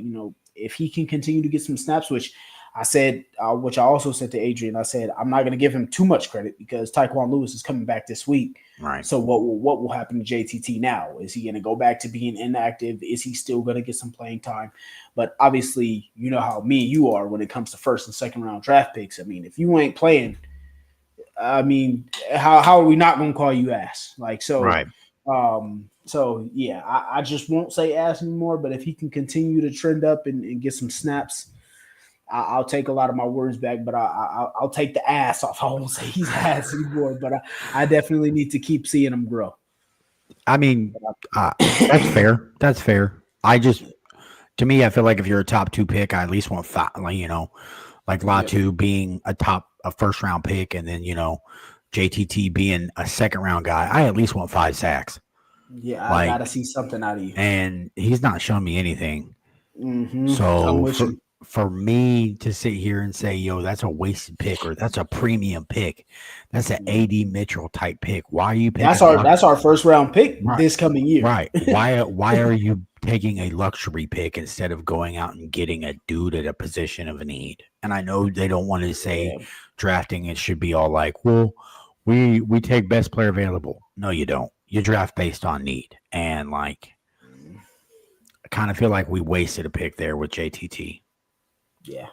if he can continue to get some snaps, which I said, which I also said to Adrian, I said I'm not going to give him too much credit because Taekwon Lewis is coming back this week. Right. So what will happen to JTT now? Is he going to go back to being inactive? Is he still going to get some playing time? But obviously, you know how me and you are when it comes to first and second round draft picks. I mean, if you ain't playing, I mean, how are we not going to call you ass? Like, so, Right. So yeah, I just won't say ass anymore. But if he can continue to trend up and get some snaps, I'll take a lot of my words back. But I'll take the ass off. I won't say he's ass anymore. But I definitely need to keep seeing him grow. I mean, that's fair. That's fair. To me, I feel like if you're a top 2 pick, I at least want 5. Like, you know, like Latu being a first round pick, and then, you know, JTT being a second round guy. I at least want 5 sacks. Yeah, I gotta see something out of you. And he's not showing me anything. Mm-hmm. So for me to sit here and say, yo, that's a wasted pick, or that's a premium pick, that's an AD Mitchell type pick. Why are you picking? That's our first round pick this coming year. Right. Why are you taking a luxury pick instead of going out and getting a dude at a position of need? And I know they don't want to say drafting it should be all like, well, we take best player available. No, you don't. You draft based on need. And like, I kind of feel like we wasted a pick there with JTT. Yeah.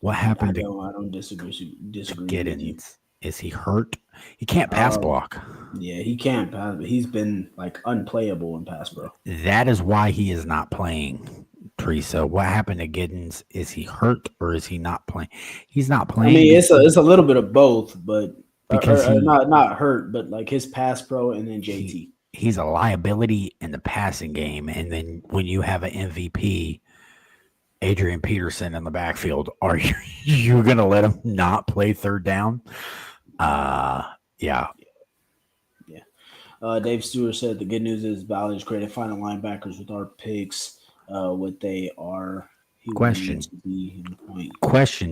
What happened I don't disagree Giddens? Is he hurt? He can't pass block. Yeah, he can't pass. He's been like unplayable in pass pro. That is why he is not playing, Teresa. What happened to Giddens? Is he hurt or is he not playing? He's not playing. I mean, it's a little bit of both, but because not hurt, but like his pass pro and then JT. He's a liability in the passing game, and then when you have an MVP, Adrian Peterson in the backfield, are you gonna let him not play third down? Yeah. Dave Stewart said the good news is Ballage created final linebackers with our picks. What they are. Question,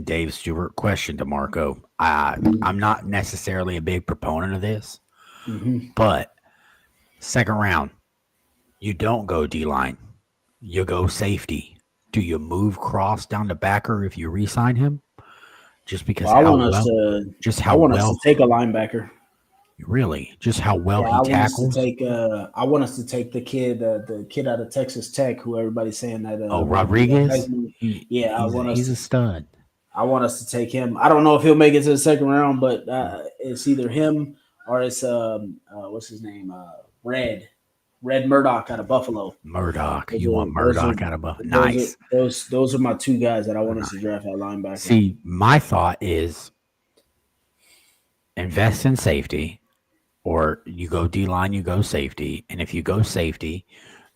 Dave Stewart. Question to Marco. I'm not necessarily a big proponent of this, but second round, you don't go D-line. You go safety. Do you move Cross down to backer if you re-sign him? Just because I want us to take a linebacker. Really? Just how well he tackles? I want us to take the kid out of Texas Tech, who everybody's saying that. Rodriguez? He's a stud. I want us to take him. I don't know if he'll make it to the second round, but it's either him or it's what's his name? Red Murdoch out of Buffalo. Murdoch. You want Murdoch out of Buffalo? Nice. Those are my 2 guys that I want us to draft at linebacker. See, my thought is invest in safety, or you go D-line, you go safety. And if you go safety,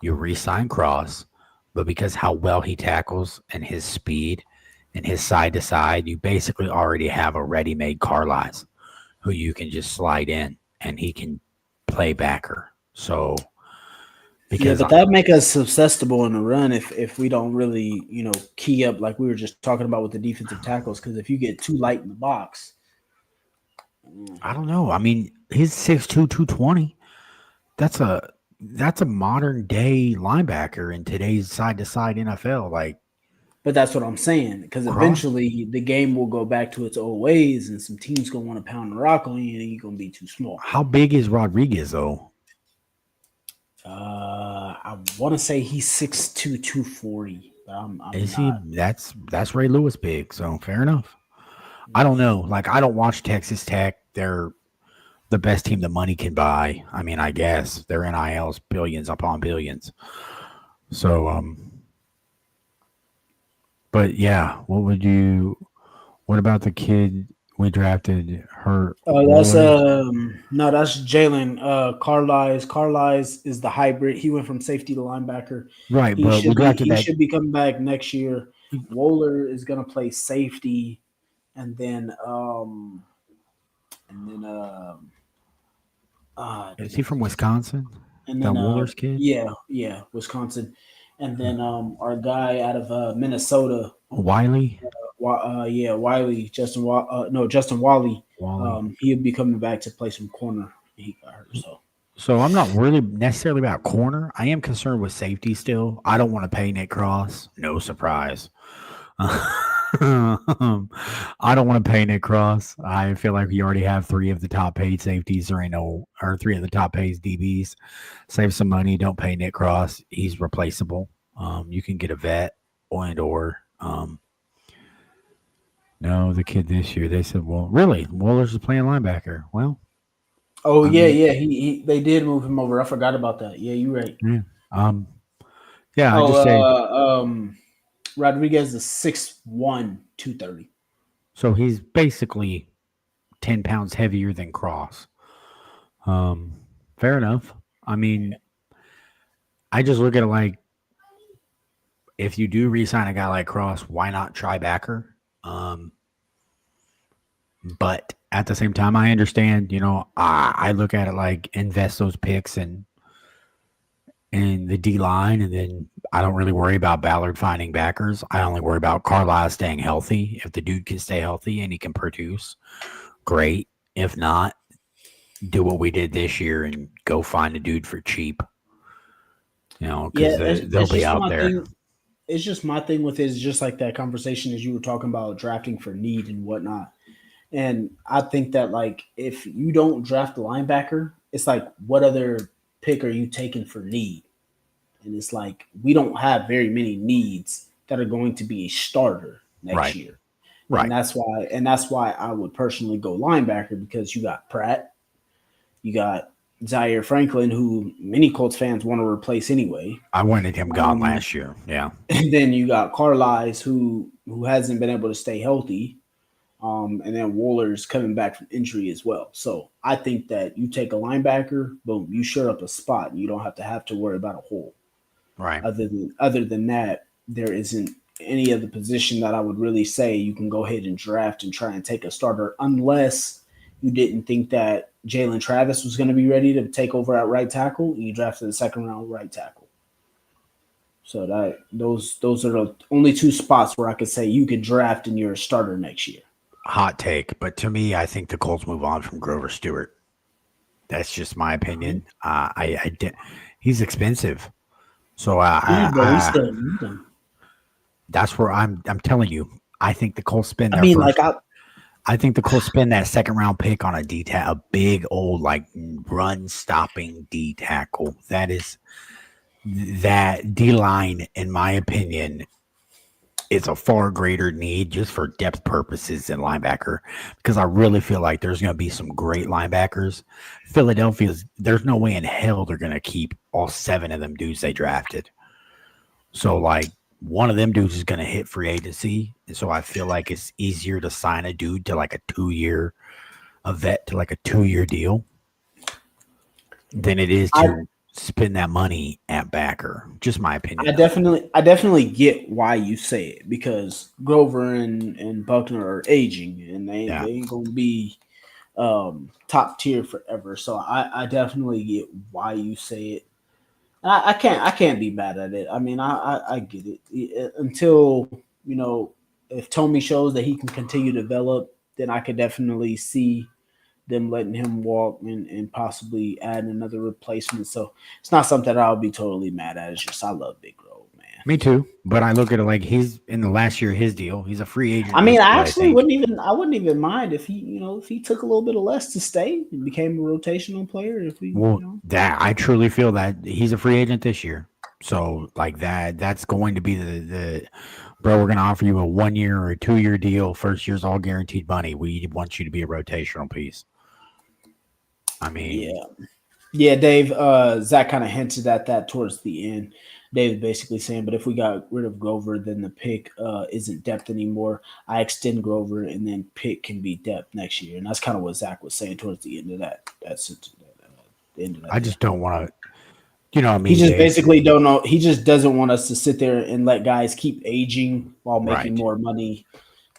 you re-sign Cross. But because how well he tackles and his speed and his side to side, you basically already have a ready-made Carlisle who you can just slide in and he can play backer. So but that make us susceptible in the run if we don't really, key up like we were just talking about with the defensive tackles. Because if you get too light in the box, I don't know. I mean, he's 6'2", 220. That's a modern day linebacker in today's side to side NFL. Like, but that's what I'm saying. Because eventually the game will go back to its old ways, and some teams gonna want to pound the rock on you, and you're gonna be too small. How big is Rodriguez though? I want to say he's 6'2", 240. Is he? That's Ray Lewis big. So fair enough. I don't know. Like, I don't watch Texas Tech. They're the best team the money can buy. I mean, I guess their NIL's billions upon billions. So, but yeah, what about the kid we drafted? That's Jalen Carlisle. Carlisle is the hybrid. He went from safety to linebacker. Right, he should be coming back next year. Wohler is gonna play safety, and then is he from Wisconsin? And then Wohler's kid? Yeah, Wisconsin. And then our guy out of Minnesota, Wiley. Wiley, Justin Wally. He'll be coming back to play some corner. He got hurt, so I'm not really necessarily about corner. I am concerned with safety still. I don't want to pay Nick Cross. No surprise. I don't want to pay Nick Cross. I feel like we already have three of the top paid safeties. There ain't no, or three of the top paid DBs. Save some money. Don't pay Nick Cross. He's replaceable. You can get a vet or no, the kid this year. They said, well, really, Wohlers is playing linebacker. Well, Oh I yeah, mean, yeah. He they did move him over. I forgot about that. Yeah, you're right. yeah, um, yeah. I Oh, just say Rodriguez is 6'1", 230. so. He's basically 10 pounds heavier than Cross. Fair enough. I mean, I just look at it like if you do re-sign a guy like Cross, why not try backer? But at the same time, I understand. I look at it like invest those picks in the D line, and then I don't really worry about Ballard finding backers. I only worry about Carlisle staying healthy. If the dude can stay healthy and he can produce, great. If not, do what we did this year and go find a dude for cheap. Because Yeah, they'll be out there. It's just my thing with it is just like that conversation as you were talking about drafting for need and whatnot. And I think that like if you don't draft a linebacker, it's like what other pick are you taking for need? And it's like we don't have very many needs that are going to be a starter next Right. year. Right. And that's why I would personally go linebacker because you got Pratt, you got Zaire Franklin, who many Colts fans want to replace anyway. I wanted him gone Um, last year. Yeah. and then you got Carlisle, who hasn't been able to stay healthy. And then Wohlers coming back from injury as well. So I think that you take a linebacker, boom, you shore up a spot. And you don't have to worry about a hole. Right. Other than that, there isn't any other position that I would really say you can go ahead and draft and try and take a starter unless you didn't think that Jalen Travis was going to be ready to take over at right tackle and you drafted the second round right tackle. So those are the only two spots where I could say you could draft and you're a starter next year. Hot take, but to me, I think the Colts move on from Grover Stewart. That's just my opinion. He's expensive, so Yeah, but we still need them. that's where I'm telling you. I think the Colts spend I their mean, first. like I think the Colts spend that second round pick on a big old like run stopping D tackle. That D line, in my opinion, is a far greater need just for depth purposes than linebacker because I really feel like there's going to be some great linebackers. There's no way in hell they're going to keep all 7 of them dudes they drafted. So like one of them dudes is going to hit free agency. And so I feel like it's easier to sign a dude to like a vet to like a 2-year deal than it is to spend that money at backer. Just my opinion. I definitely get why you say it because Grover and Buckner are aging and they ain't gonna be top tier forever. So I definitely get why you say it. I can't be mad at it. I mean I get it until if Tomey shows that he can continue to develop, then I could definitely see them letting him walk and possibly add another replacement. So it's not something that I'll be totally mad at. It's just I love Big Grove, man. Me too, but I look at it like he's in the last year of his deal. He's a free agent. I mean, I actually think. I wouldn't even mind if he took a little bit of less to stay and became a rotational player. If we, that I truly feel that he's a free agent this year. So like that's going to be the bro. We're going to offer you a 1-year or a 2-year deal. First year's all guaranteed money. We want you to be a rotational piece. I mean, yeah. Dave, Zach kind of hinted at that towards the end. Dave basically saying, but if we got rid of Grover, then the pick isn't depth anymore. I extend Grover, and then pick can be depth next year, and that's kind of what Zach was saying towards the end of that. The end of that. I just don't want to. You know what I mean? He just basically don't know. He just doesn't want us to sit there and let guys keep aging while making more money.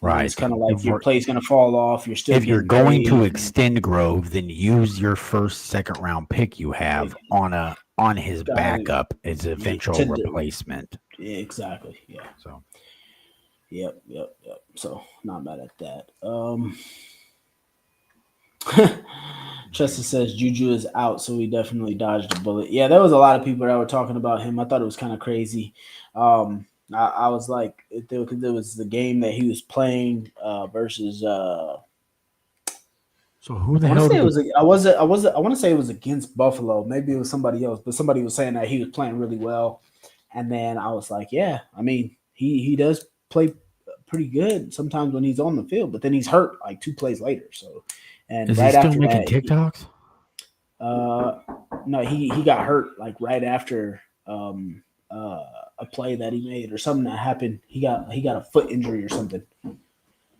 Right. It's kind of like your play's going to fall off. You're still if you're going to extend Grove, then use your second round pick you have on his backup as eventual replacement. Yeah, exactly. Yeah. So. Yep. So not mad at that. Chester says Juju is out, so he definitely dodged a bullet. Yeah, there was a lot of people that were talking about him. I thought it was kind of crazy. I was like, because it was the game that he was playing versus. So who the I want to hell say did it the was. I wasn't. I wasn't. I want to say it was against Buffalo. Maybe it was somebody else, but somebody was saying that he was playing really well. And then I was like, yeah. I mean, he does play pretty good sometimes when he's on the field, but then he's hurt like 2 plays later. So, and is he right still after making that, TikToks? uh, no, he got hurt like right after uh, a play that he made or something that happened. He got a foot injury or something,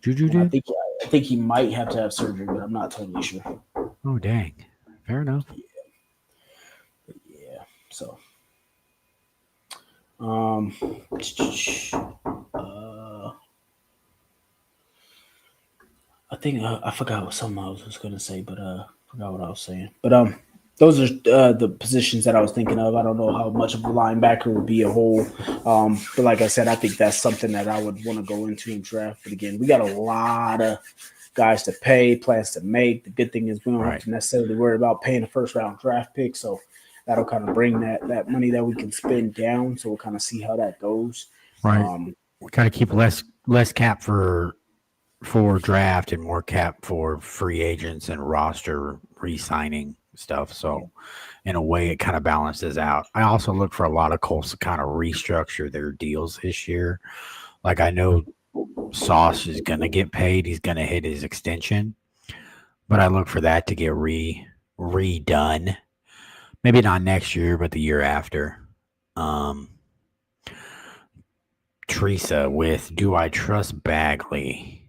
Juju and I did? think I think he might have to have surgery, but I'm not totally sure. Oh dang. Fair enough. Yeah, so um, uh, I think I forgot what something I was gonna say, but forgot what I was saying. But those are the positions that I was thinking of. I don't know how much of a linebacker would be a whole, but like I said, I think that's something that I would want to go into and draft. But again, we got a lot of guys to pay, plans to make. The good thing is we don't have Right. to necessarily worry about paying a first round draft pick, so that'll kind of bring that money that we can spend down. So we'll kind of see how that goes. Right. Um, We gotta keep less cap for draft and more cap for free agents and roster re-signing stuff. So in a way it kind of balances out. I also look for a lot of Colts to kind of restructure their deals this year. Like I know Sauce is gonna get paid, he's gonna hit his extension, but I look for that to get redone. Maybe not next year, but the year after. Um Teresa with Do I Trust Bagley?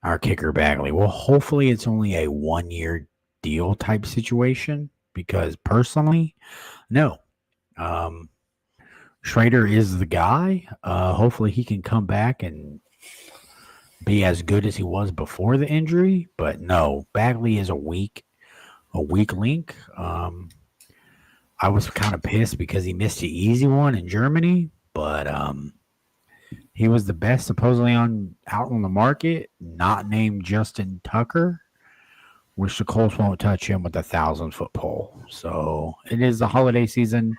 Our kicker Bagley. Well, hopefully it's only a 1 year deal type situation because personally, no. Um, Schrader is the guy. Hopefully he can come back and be as good as he was before the injury. But no, Bagley is a weak link. I was kind of pissed because he missed the easy one in Germany, but he was the best supposedly out on the market, not named Justin Tucker, which the Colts won't touch him with a 1,000-foot pole. So it is the holiday season,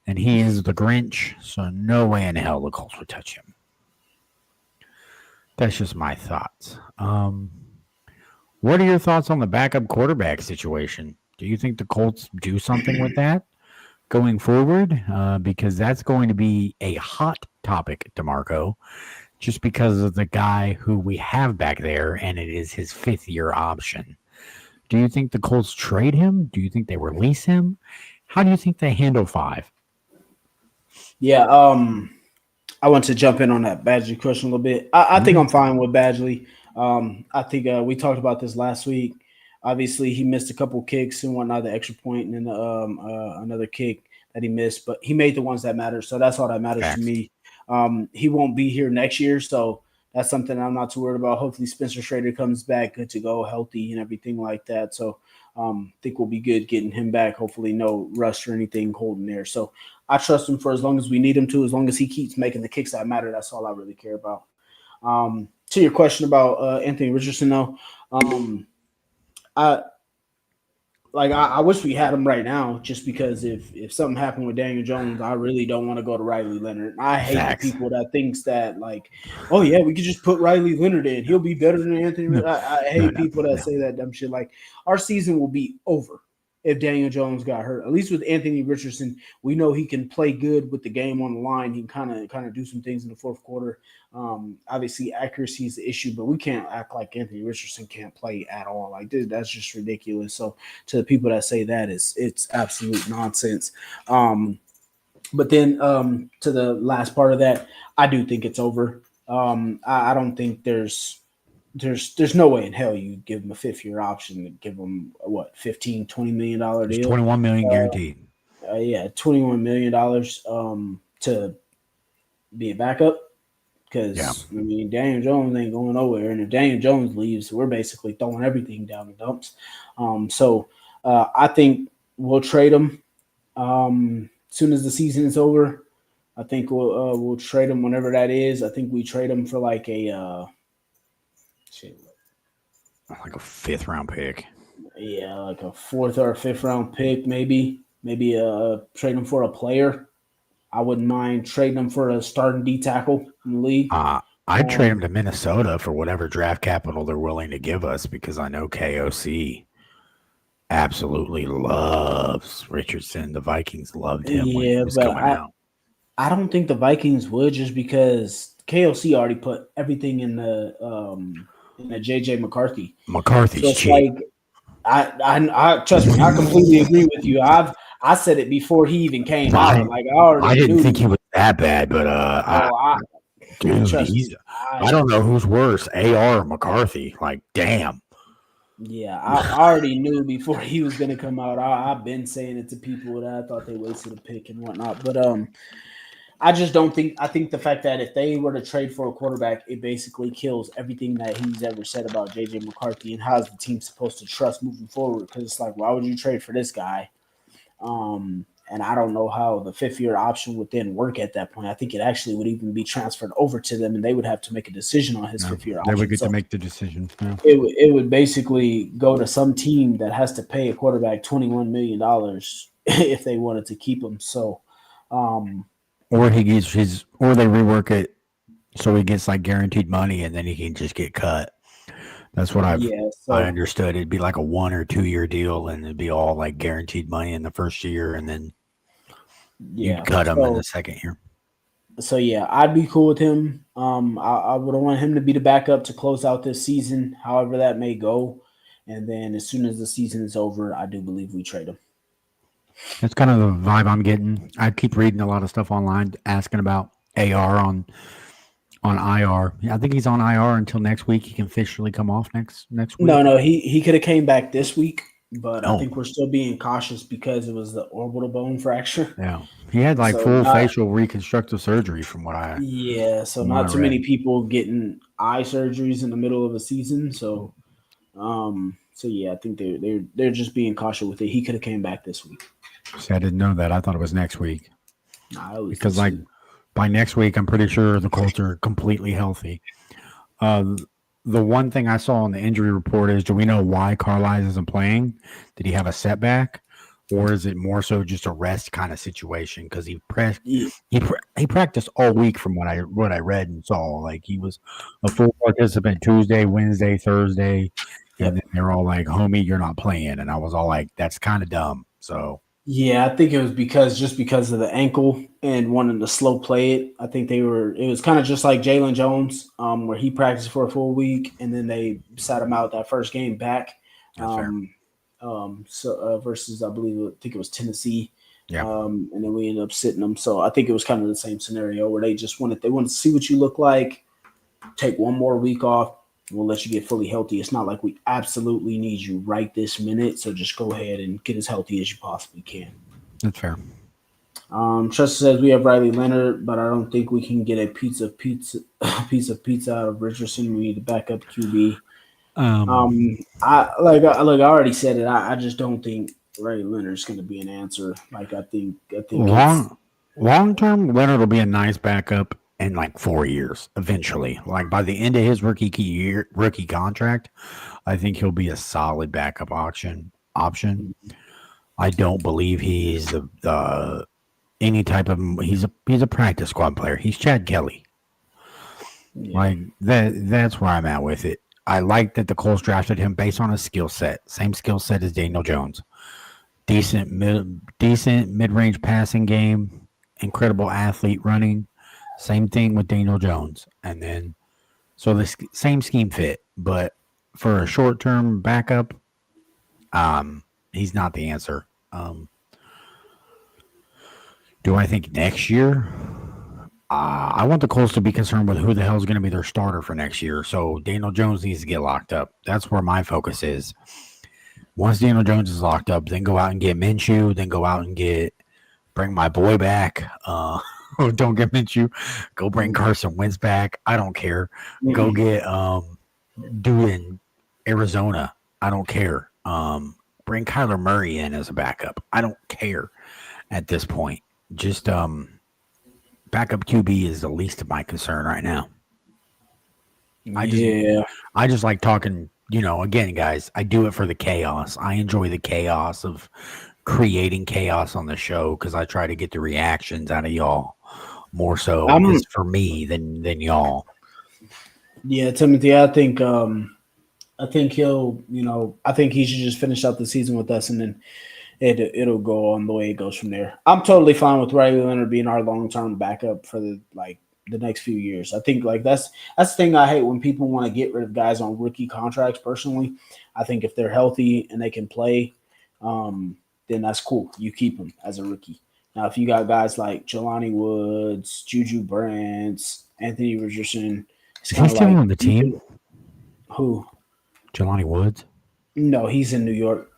and he is the Grinch. So no way in hell the Colts would touch him. That's just my thoughts. What are your thoughts on the backup quarterback situation? Do you think the Colts do something with that going forward? Because that's going to be a hot topic, DeMarco, just because of the guy who we have back there, and it is his 5th-year option. Do you think the Colts trade him? Do you think they release him? How do you think they handle 5? yeah, I want to jump in on that Badgley question a little bit. I think I'm fine with Badgley. I think we talked about this last week. Obviously, he missed a couple kicks and whatnot, the extra point and then another kick that he missed, but he made the ones that matter. So that's all that matters to Facts. me. He won't be here next year, so that's something I'm not too worried about. Hopefully, Spencer Schrader comes back good to go, healthy, and everything like that. So I think we'll be good getting him back. Hopefully, no rust or anything holding there. So I trust him for as long as we need him to, as long as he keeps making the kicks that matter. That's all I really care about. To your question about Anthony Richardson, though, I I wish we had him right now, just because if something happened with Daniel Jones, I really don't want to go to Riley Leonard. I hate the Facts. people that thinks that like, oh yeah, we could just put Riley Leonard in, he'll be better than Anthony. No, I no, hate no, people that no. say that dumb shit. Like our season will be over if Daniel Jones got hurt. At least with Anthony Richardson, we know he can play good with the game on the line. He can kind of do some things in the fourth quarter. Obviously, accuracy is the issue, but we can't act like Anthony Richardson can't play at all. Like dude, that's just ridiculous. So to the people that say that, it's absolute nonsense. But then to the last part of that, I do think it's over. I don't think there's no way in hell you give him a 5th-year option to give him what 15-20 million There's deal. 21 million Uh, guaranteed. yeah, $21 million to be a backup. Yeah. Because I mean, Daniel Jones ain't going nowhere, and if Daniel Jones leaves, we're basically throwing everything down the dumps. So I think we'll trade him as soon as the season is over. I think we'll trade him whenever that is. I think we trade him for like a shit, Like a 5th-round pick. yeah, like a 4th or 5th round pick, maybe trade him for a player. I wouldn't mind trading him for a starting D tackle in the league. I'd trade him to Minnesota for whatever draft capital they're willing to give us because I know KOC absolutely loves Richardson. The Vikings loved him when he was coming out. I don't think the Vikings would, just because KOC already put everything in the JJ McCarthy. McCarthy's so cheap. Like, I trust me, I completely agree with you. I said it before he even came out. Like, I didn't knew. think he was that bad, but dude, I don't know who's worse, AR or McCarthy. Like, damn. Yeah, I already knew before he was going to come out. I've been saying it to people that I thought they wasted a pick and whatnot. But I just don't think – I think the fact that if they were to trade for a quarterback, it basically kills everything that he's ever said about J.J. McCarthy and how is the team supposed to trust moving forward, because it's like, why would you trade for this guy? And I don't know how the fifth-year option would then work at that point. I think it actually would even be transferred over to them, and they would have to make a decision on his fifth-year option. They would get to make the decision. Yeah. It would basically go to some team that has to pay a quarterback $21 million if they wanted to keep him. So, or he gets or they rework it so he gets like guaranteed money, and then he can just get cut. That's what I understood. It'd be like a 1 or 2 year deal, and it'd be all like guaranteed money in the first year, and then you'd cut him in the second year. So yeah, I'd be cool with him. I would want him to be the backup to close out this season, however that may go. And then as soon as the season is over, I do believe we trade him. That's kind of the vibe I'm getting. I keep reading a lot of stuff online asking about AR on IR. I think he's on IR until next week. He can officially come off next week. No, he could have came back this week, but I think we're still being cautious because it was the orbital bone fracture. Yeah, he had like full facial reconstructive surgery from what I. Yeah, so not too many people getting eye surgeries in the middle of a season. So, yeah, I think they're just being cautious with it. He could have came back this week. See, I didn't know that. I thought it was next week. Because like by next week, I'm pretty sure the Colts are completely healthy. The one thing I saw on the injury report is, do we know why Carlisle isn't playing? Did he have a setback, or is it more so just a rest kind of situation? Because he practiced all week from what I read and saw. Like, he was a full participant Tuesday, Wednesday, Thursday, and then they're all like, "Homie, you're not playing," and I was all like, "That's kind of dumb." So. Yeah, I think it was because of the ankle and wanting to slow play it. I think it was kind of just like Jalen Jones, where he practiced for a full week and then they sat him out that first game back. Versus, I think it was Tennessee. Yeah. And then we ended up sitting them. So I think it was kind of the same scenario where they wanted to see what you look like, take one more week off. We'll let you get fully healthy. It's not like we absolutely need you right this minute, so just go ahead and get as healthy as you possibly can. That's fair. Trust says we have Riley Leonard, but I don't think we can get a piece of pizza out of Richardson. We need a backup QB. I already said it. I just don't think Riley Leonard's going to be an answer. Like, I think long term, Leonard will be a nice backup. In like 4 years, eventually, like by the end of his rookie contract, I think he'll be a solid backup option. I don't believe he's the any type of he's a practice squad player. He's Chad Kelly. Yeah. Like that's where I'm at with it. I like that the Colts drafted him based on his skill set, same skill set as Daniel Jones. Decent mid-range passing game, incredible athlete running. Same thing with Daniel Jones. And then, so the same scheme fit, but for a short-term backup, he's not the answer. Do I think next year? I want the Colts to be concerned with who the hell is going to be their starter for next year. So Daniel Jones needs to get locked up. That's where my focus is. Once Daniel Jones is locked up, then go out and get Minshew, then go out and bring my boy back. Don't get Minshew. Go bring Carson Wentz back. I don't care. Mm-hmm. Go get dude in Arizona. I don't care. Bring Kyler Murray in as a backup. I don't care at this point. Just backup QB is the least of my concern right now. I just like talking. Again, guys, I do it for the chaos. I enjoy the chaos of creating chaos on the show because I try to get the reactions out of y'all more so I'm just for me than y'all. yeah, Timothy. I think he'll, I think he should just finish out the season with us, and then it'll go on the way it goes from there. I'm totally fine with Riley Leonard being our long term backup for the next few years. I think that's the thing I hate when people want to get rid of guys on rookie contracts. Personally, I think if they're healthy and they can play, then that's cool. You keep them as a rookie. Now, if you got guys like Jelani Woods, Juju Brents, Anthony Richardson, it's Is he kind of still like on the team? Who? Jelani Woods? No, he's in New York.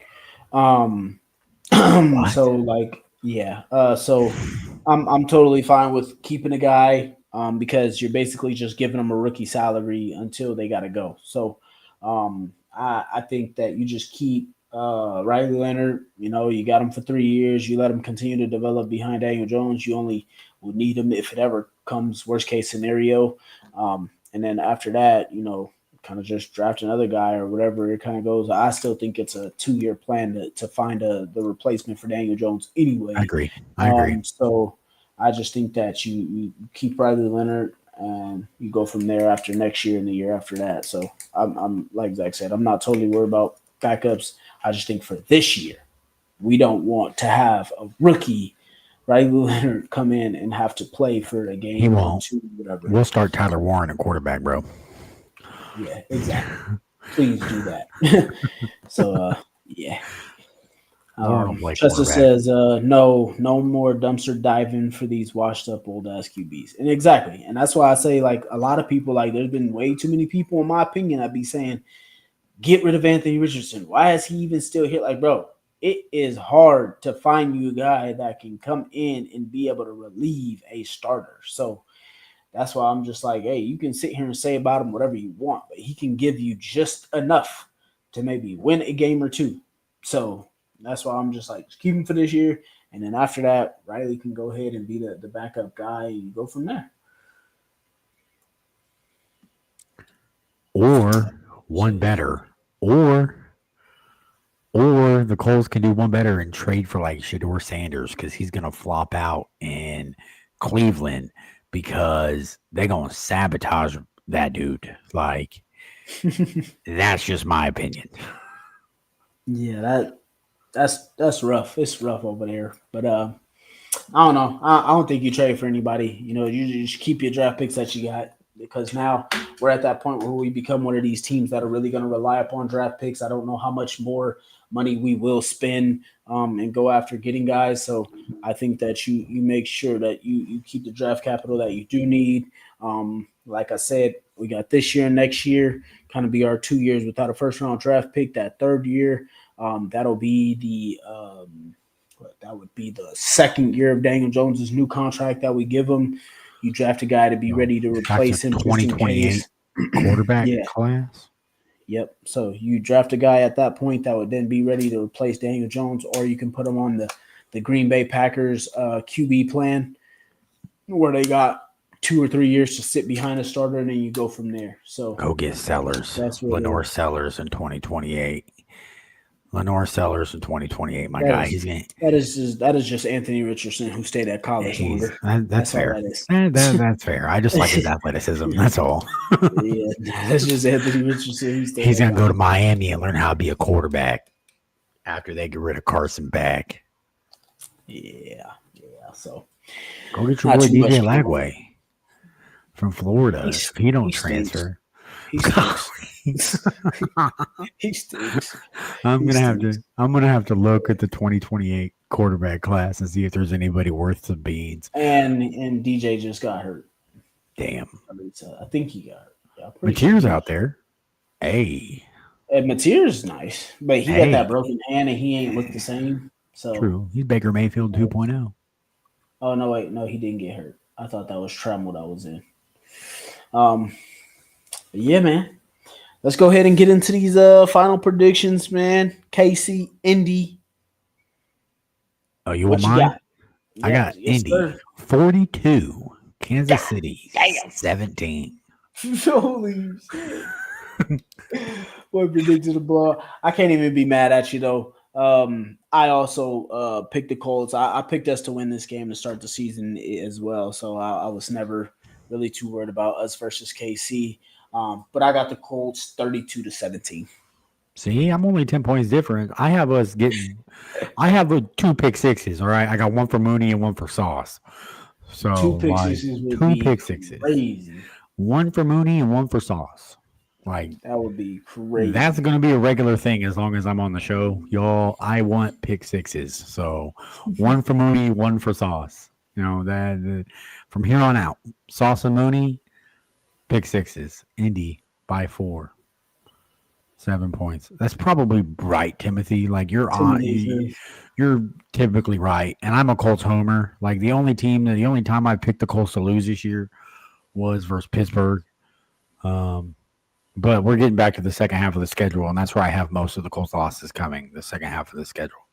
What? So I'm totally fine with keeping a guy because you're basically just giving them a rookie salary until they got to go. So I think that you just keep Riley Leonard. You got him for 3 years. You let him continue to develop behind Daniel Jones. You only will need him if it ever comes worst case scenario. And then after that, kind of just draft another guy or whatever it kind of goes. I still think it's a 2-year plan to find the replacement for Daniel Jones anyway. I agree. So I just think that you keep Riley Leonard and you go from there after next year and the year after that. So I'm like Zach said, I'm not totally worried about backups. I just think for this year, we don't want to have a rookie Riley Leonard come in and have to play for a game. He won't. Or 2, whatever. We'll start Tyler Warren at quarterback, bro. Yeah, exactly. Please do that. So, yeah. Tressa says, no more dumpster diving for these washed up old ass QBs. And exactly. And that's why I say, a lot of people, there's been way too many people, in my opinion, I'd be saying, get rid of Anthony Richardson. Why is he even still here? Bro, it is hard to find you a guy that can come in and be able to relieve a starter. So, that's why I'm just hey, you can sit here and say about him whatever you want, but he can give you just enough to maybe win a game or 2. So that's why I'm just just keep him for this year. And then after that, Riley can go ahead and be the backup guy and go from there. Or one better. Or the Colts can do one better and trade for Shedeur Sanders because he's going to flop out in Cleveland because they're going to sabotage that dude. That's just my opinion. Yeah, that's rough. It's rough over there. But I don't know. I don't think you trade for anybody. You just keep your draft picks that you got because now we're at that point where we become one of these teams that are really going to rely upon draft picks. I don't know how much more money we will spend and go after getting guys. So I think that you make sure that you keep the draft capital that you do need. Like I said, we got this year and next year kind of be our 2 years without a first round draft pick. That third year, that'll be that would be the second year of Daniel Jones's new contract that we give him. You draft a guy to be ready to replace him. 2028 quarterback class. Yep. So you draft a guy at that point that would then be ready to replace Daniel Jones, or you can put him on the Green Bay Packers QB plan where they got 2 or 3 years to sit behind a starter, and then you go from there. So go get Sellers. That's Lenore Sellers in 2028. Lenore Sellers in 2028, my guy. That is just Anthony Richardson who stayed at college longer. That's fair. That's fair. I just like his athleticism. That's all. Yeah, that's just Anthony Richardson. He's gonna go to Miami and learn how to be a quarterback after they get rid of Carson back. Yeah. So go get your boy DJ Lagway from Florida. If he don't transfer. He stinks. I'm gonna have to look at the 2028 quarterback class and see if there's anybody worth some beans. And DJ just got hurt. Damn. I think he got hurt. Yeah, Mateer's out there. Hey. And Mateer's nice, but he got that broken hand and he ain't looked the same. So true. He's Baker Mayfield 2.0. Oh no, wait, no, he didn't get hurt. I thought that was Trammell that was in. Yeah, man. Let's go ahead and get into these final predictions, man. KC, Indy. Oh, you want mine? I got Indy. Sir. 42. Kansas City. 17. Holy shit. Boy predicted a blow. I can't even be mad at you, though. I also picked the Colts. I picked us to win this game to start the season as well. So I was never really too worried about us versus KC. But I got the Colts 32-17. See, I'm only 10 points different. I have two pick sixes. All right. I got one for Mooney and one for Sauce. So, Two pick like, sixes would two be pick sixes. crazy. One for Mooney and one for Sauce. Like, That would be crazy. that's going to be a regular thing as long as I'm on the show. Y'all, I want pick sixes. So, one for Mooney, one for Sauce. You know, that from here on out, Sauce and Mooney, pick sixes. Indy by 4. 7 points. That's probably right, Timothy. Like you're typically right. And I'm a Colts homer. Like the only time I picked the Colts to lose this year was versus Pittsburgh. But we're getting back to the second half of the schedule, and that's where I have most of the Colts losses coming, the second half of the schedule.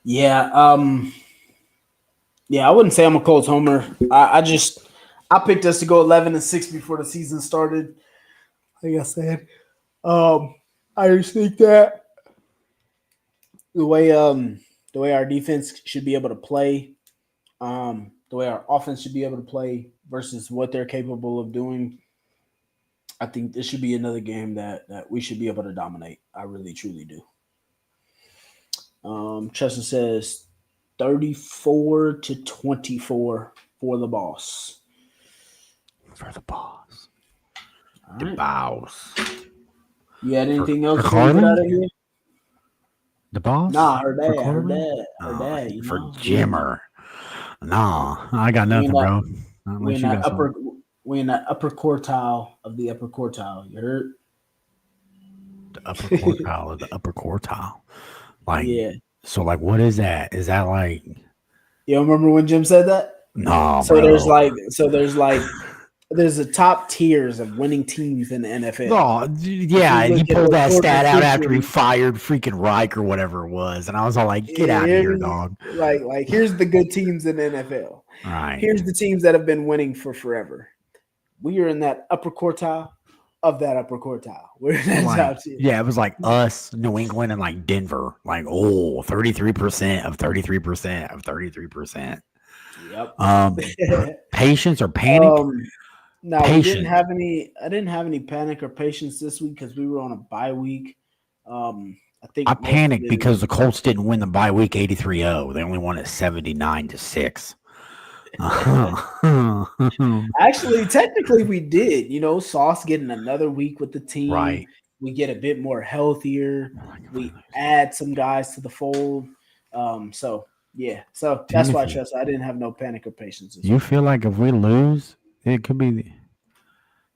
Yeah, I wouldn't say I'm a Colts homer. I picked us to go 11-6 before the season started. Like I said, I just think that the way our defense should be able to play, the way our offense should be able to play versus what they're capable of doing, I think this should be another game that we should be able to dominate. I really, truly do. Chester says 34-24 for the boss. For the boss. All The right. boss. You had anything else for to get out of Carlin? here? The boss? Nah, her For dad. Carlin? You For know? Jimmer. Nah, I got nothing, bro. We in that upper quartile of the upper quartile. You heard? The upper quartile of the upper quartile. Like, Yeah. So, like, what is that? Is that like? You remember when Jim said that? No, So bro. there's the top tiers of winning teams in the NFL. Oh, yeah, If you he look at pulled the that stat out after he coefficient- fired freaking Reich or whatever it was, and I was all like, "Get out of here, dog!" Like here's the good teams in the NFL. Right. Here's the teams that have been winning for forever. We are in that upper quartile of that upper quartile. We're in that top tier. Yeah, it was like us, New England, and like Denver. Like, 33% of 33% of 33%. Yep. Patience or panic? No, we didn't have any. I didn't have any panic or patience this week because we were on a bye week. I think I panicked because the Colts didn't win the bye week 83-0. They only won it 79-6. Actually, technically, we did. You know, Sauce getting another week with the team. Right. We get a bit more healthier. We add some guys to the fold. So yeah. So that's why I didn't have no panic or patience. You feel like if we lose, it could be.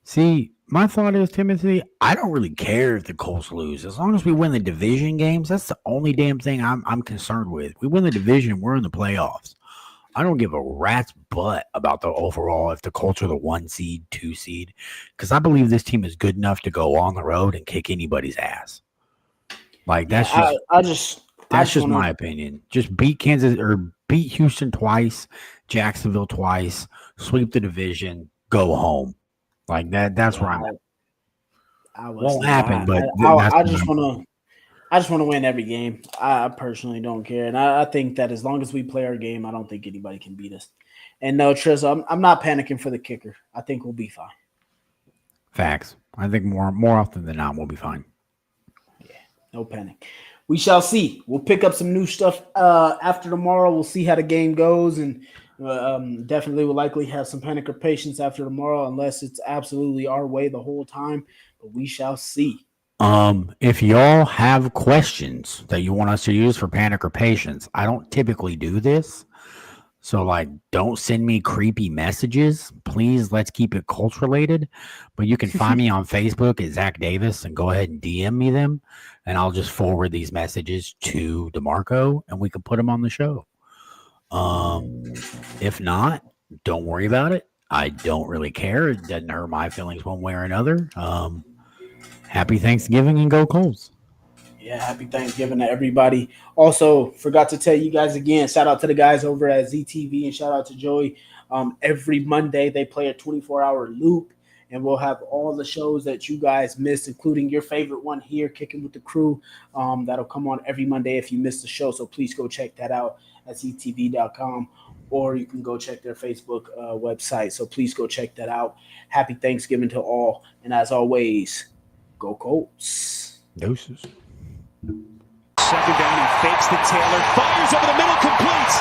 See, my thought is, Timothy, I don't really care if the Colts lose. As long as we win the division games, that's the only damn thing I'm concerned with. We win the division, we're in the playoffs. I don't give a rat's butt about the overall if the Colts are the 1 seed, 2 seed, because I believe this team is good enough to go on the road and kick anybody's ass. Like that's just my opinion. Just beat Kansas or beat Houston twice, Jacksonville twice, sweep the division, go home. Like that. That's where I'm at. Won't happen, but I just want to win every game. I personally don't care, and I think that as long as we play our game, I don't think anybody can beat us. And no, Tris, I'm not panicking for the kicker. I think we'll be fine. Facts. I think more often than not, we'll be fine. Yeah, no panic. We shall see. We'll pick up some new stuff after tomorrow. We'll see how the game goes, and definitely will likely have some panic or patience after tomorrow, unless it's absolutely our way the whole time. But we shall see. If y'all have questions that you want us to use for panic or patience, I don't typically do this. So, like, don't send me creepy messages. Please, let's keep it Colts related. But you can find me on Facebook at Zach Davis and go ahead and DM me them. And I'll just forward these messages to DeMarco and we can put them on the show. If not, don't worry about it. I don't really care. It doesn't hurt my feelings one way or another. Happy Thanksgiving and go Colts. Yeah, happy Thanksgiving to everybody. Also, forgot to tell you guys again, shout out to the guys over at ZTV and shout out to Joey. Every Monday, they play a 24-hour loop, and we'll have all the shows that you guys missed, including your favorite one here, Kicking with the Crew. That'll come on every Monday if you missed the show. So please go check that out at ctv.com, or you can go check their Facebook website. So please go check that out. Happy Thanksgiving to all. And as always, go Colts. Doses. Second down, he fakes to Taylor, fires over the middle, completes.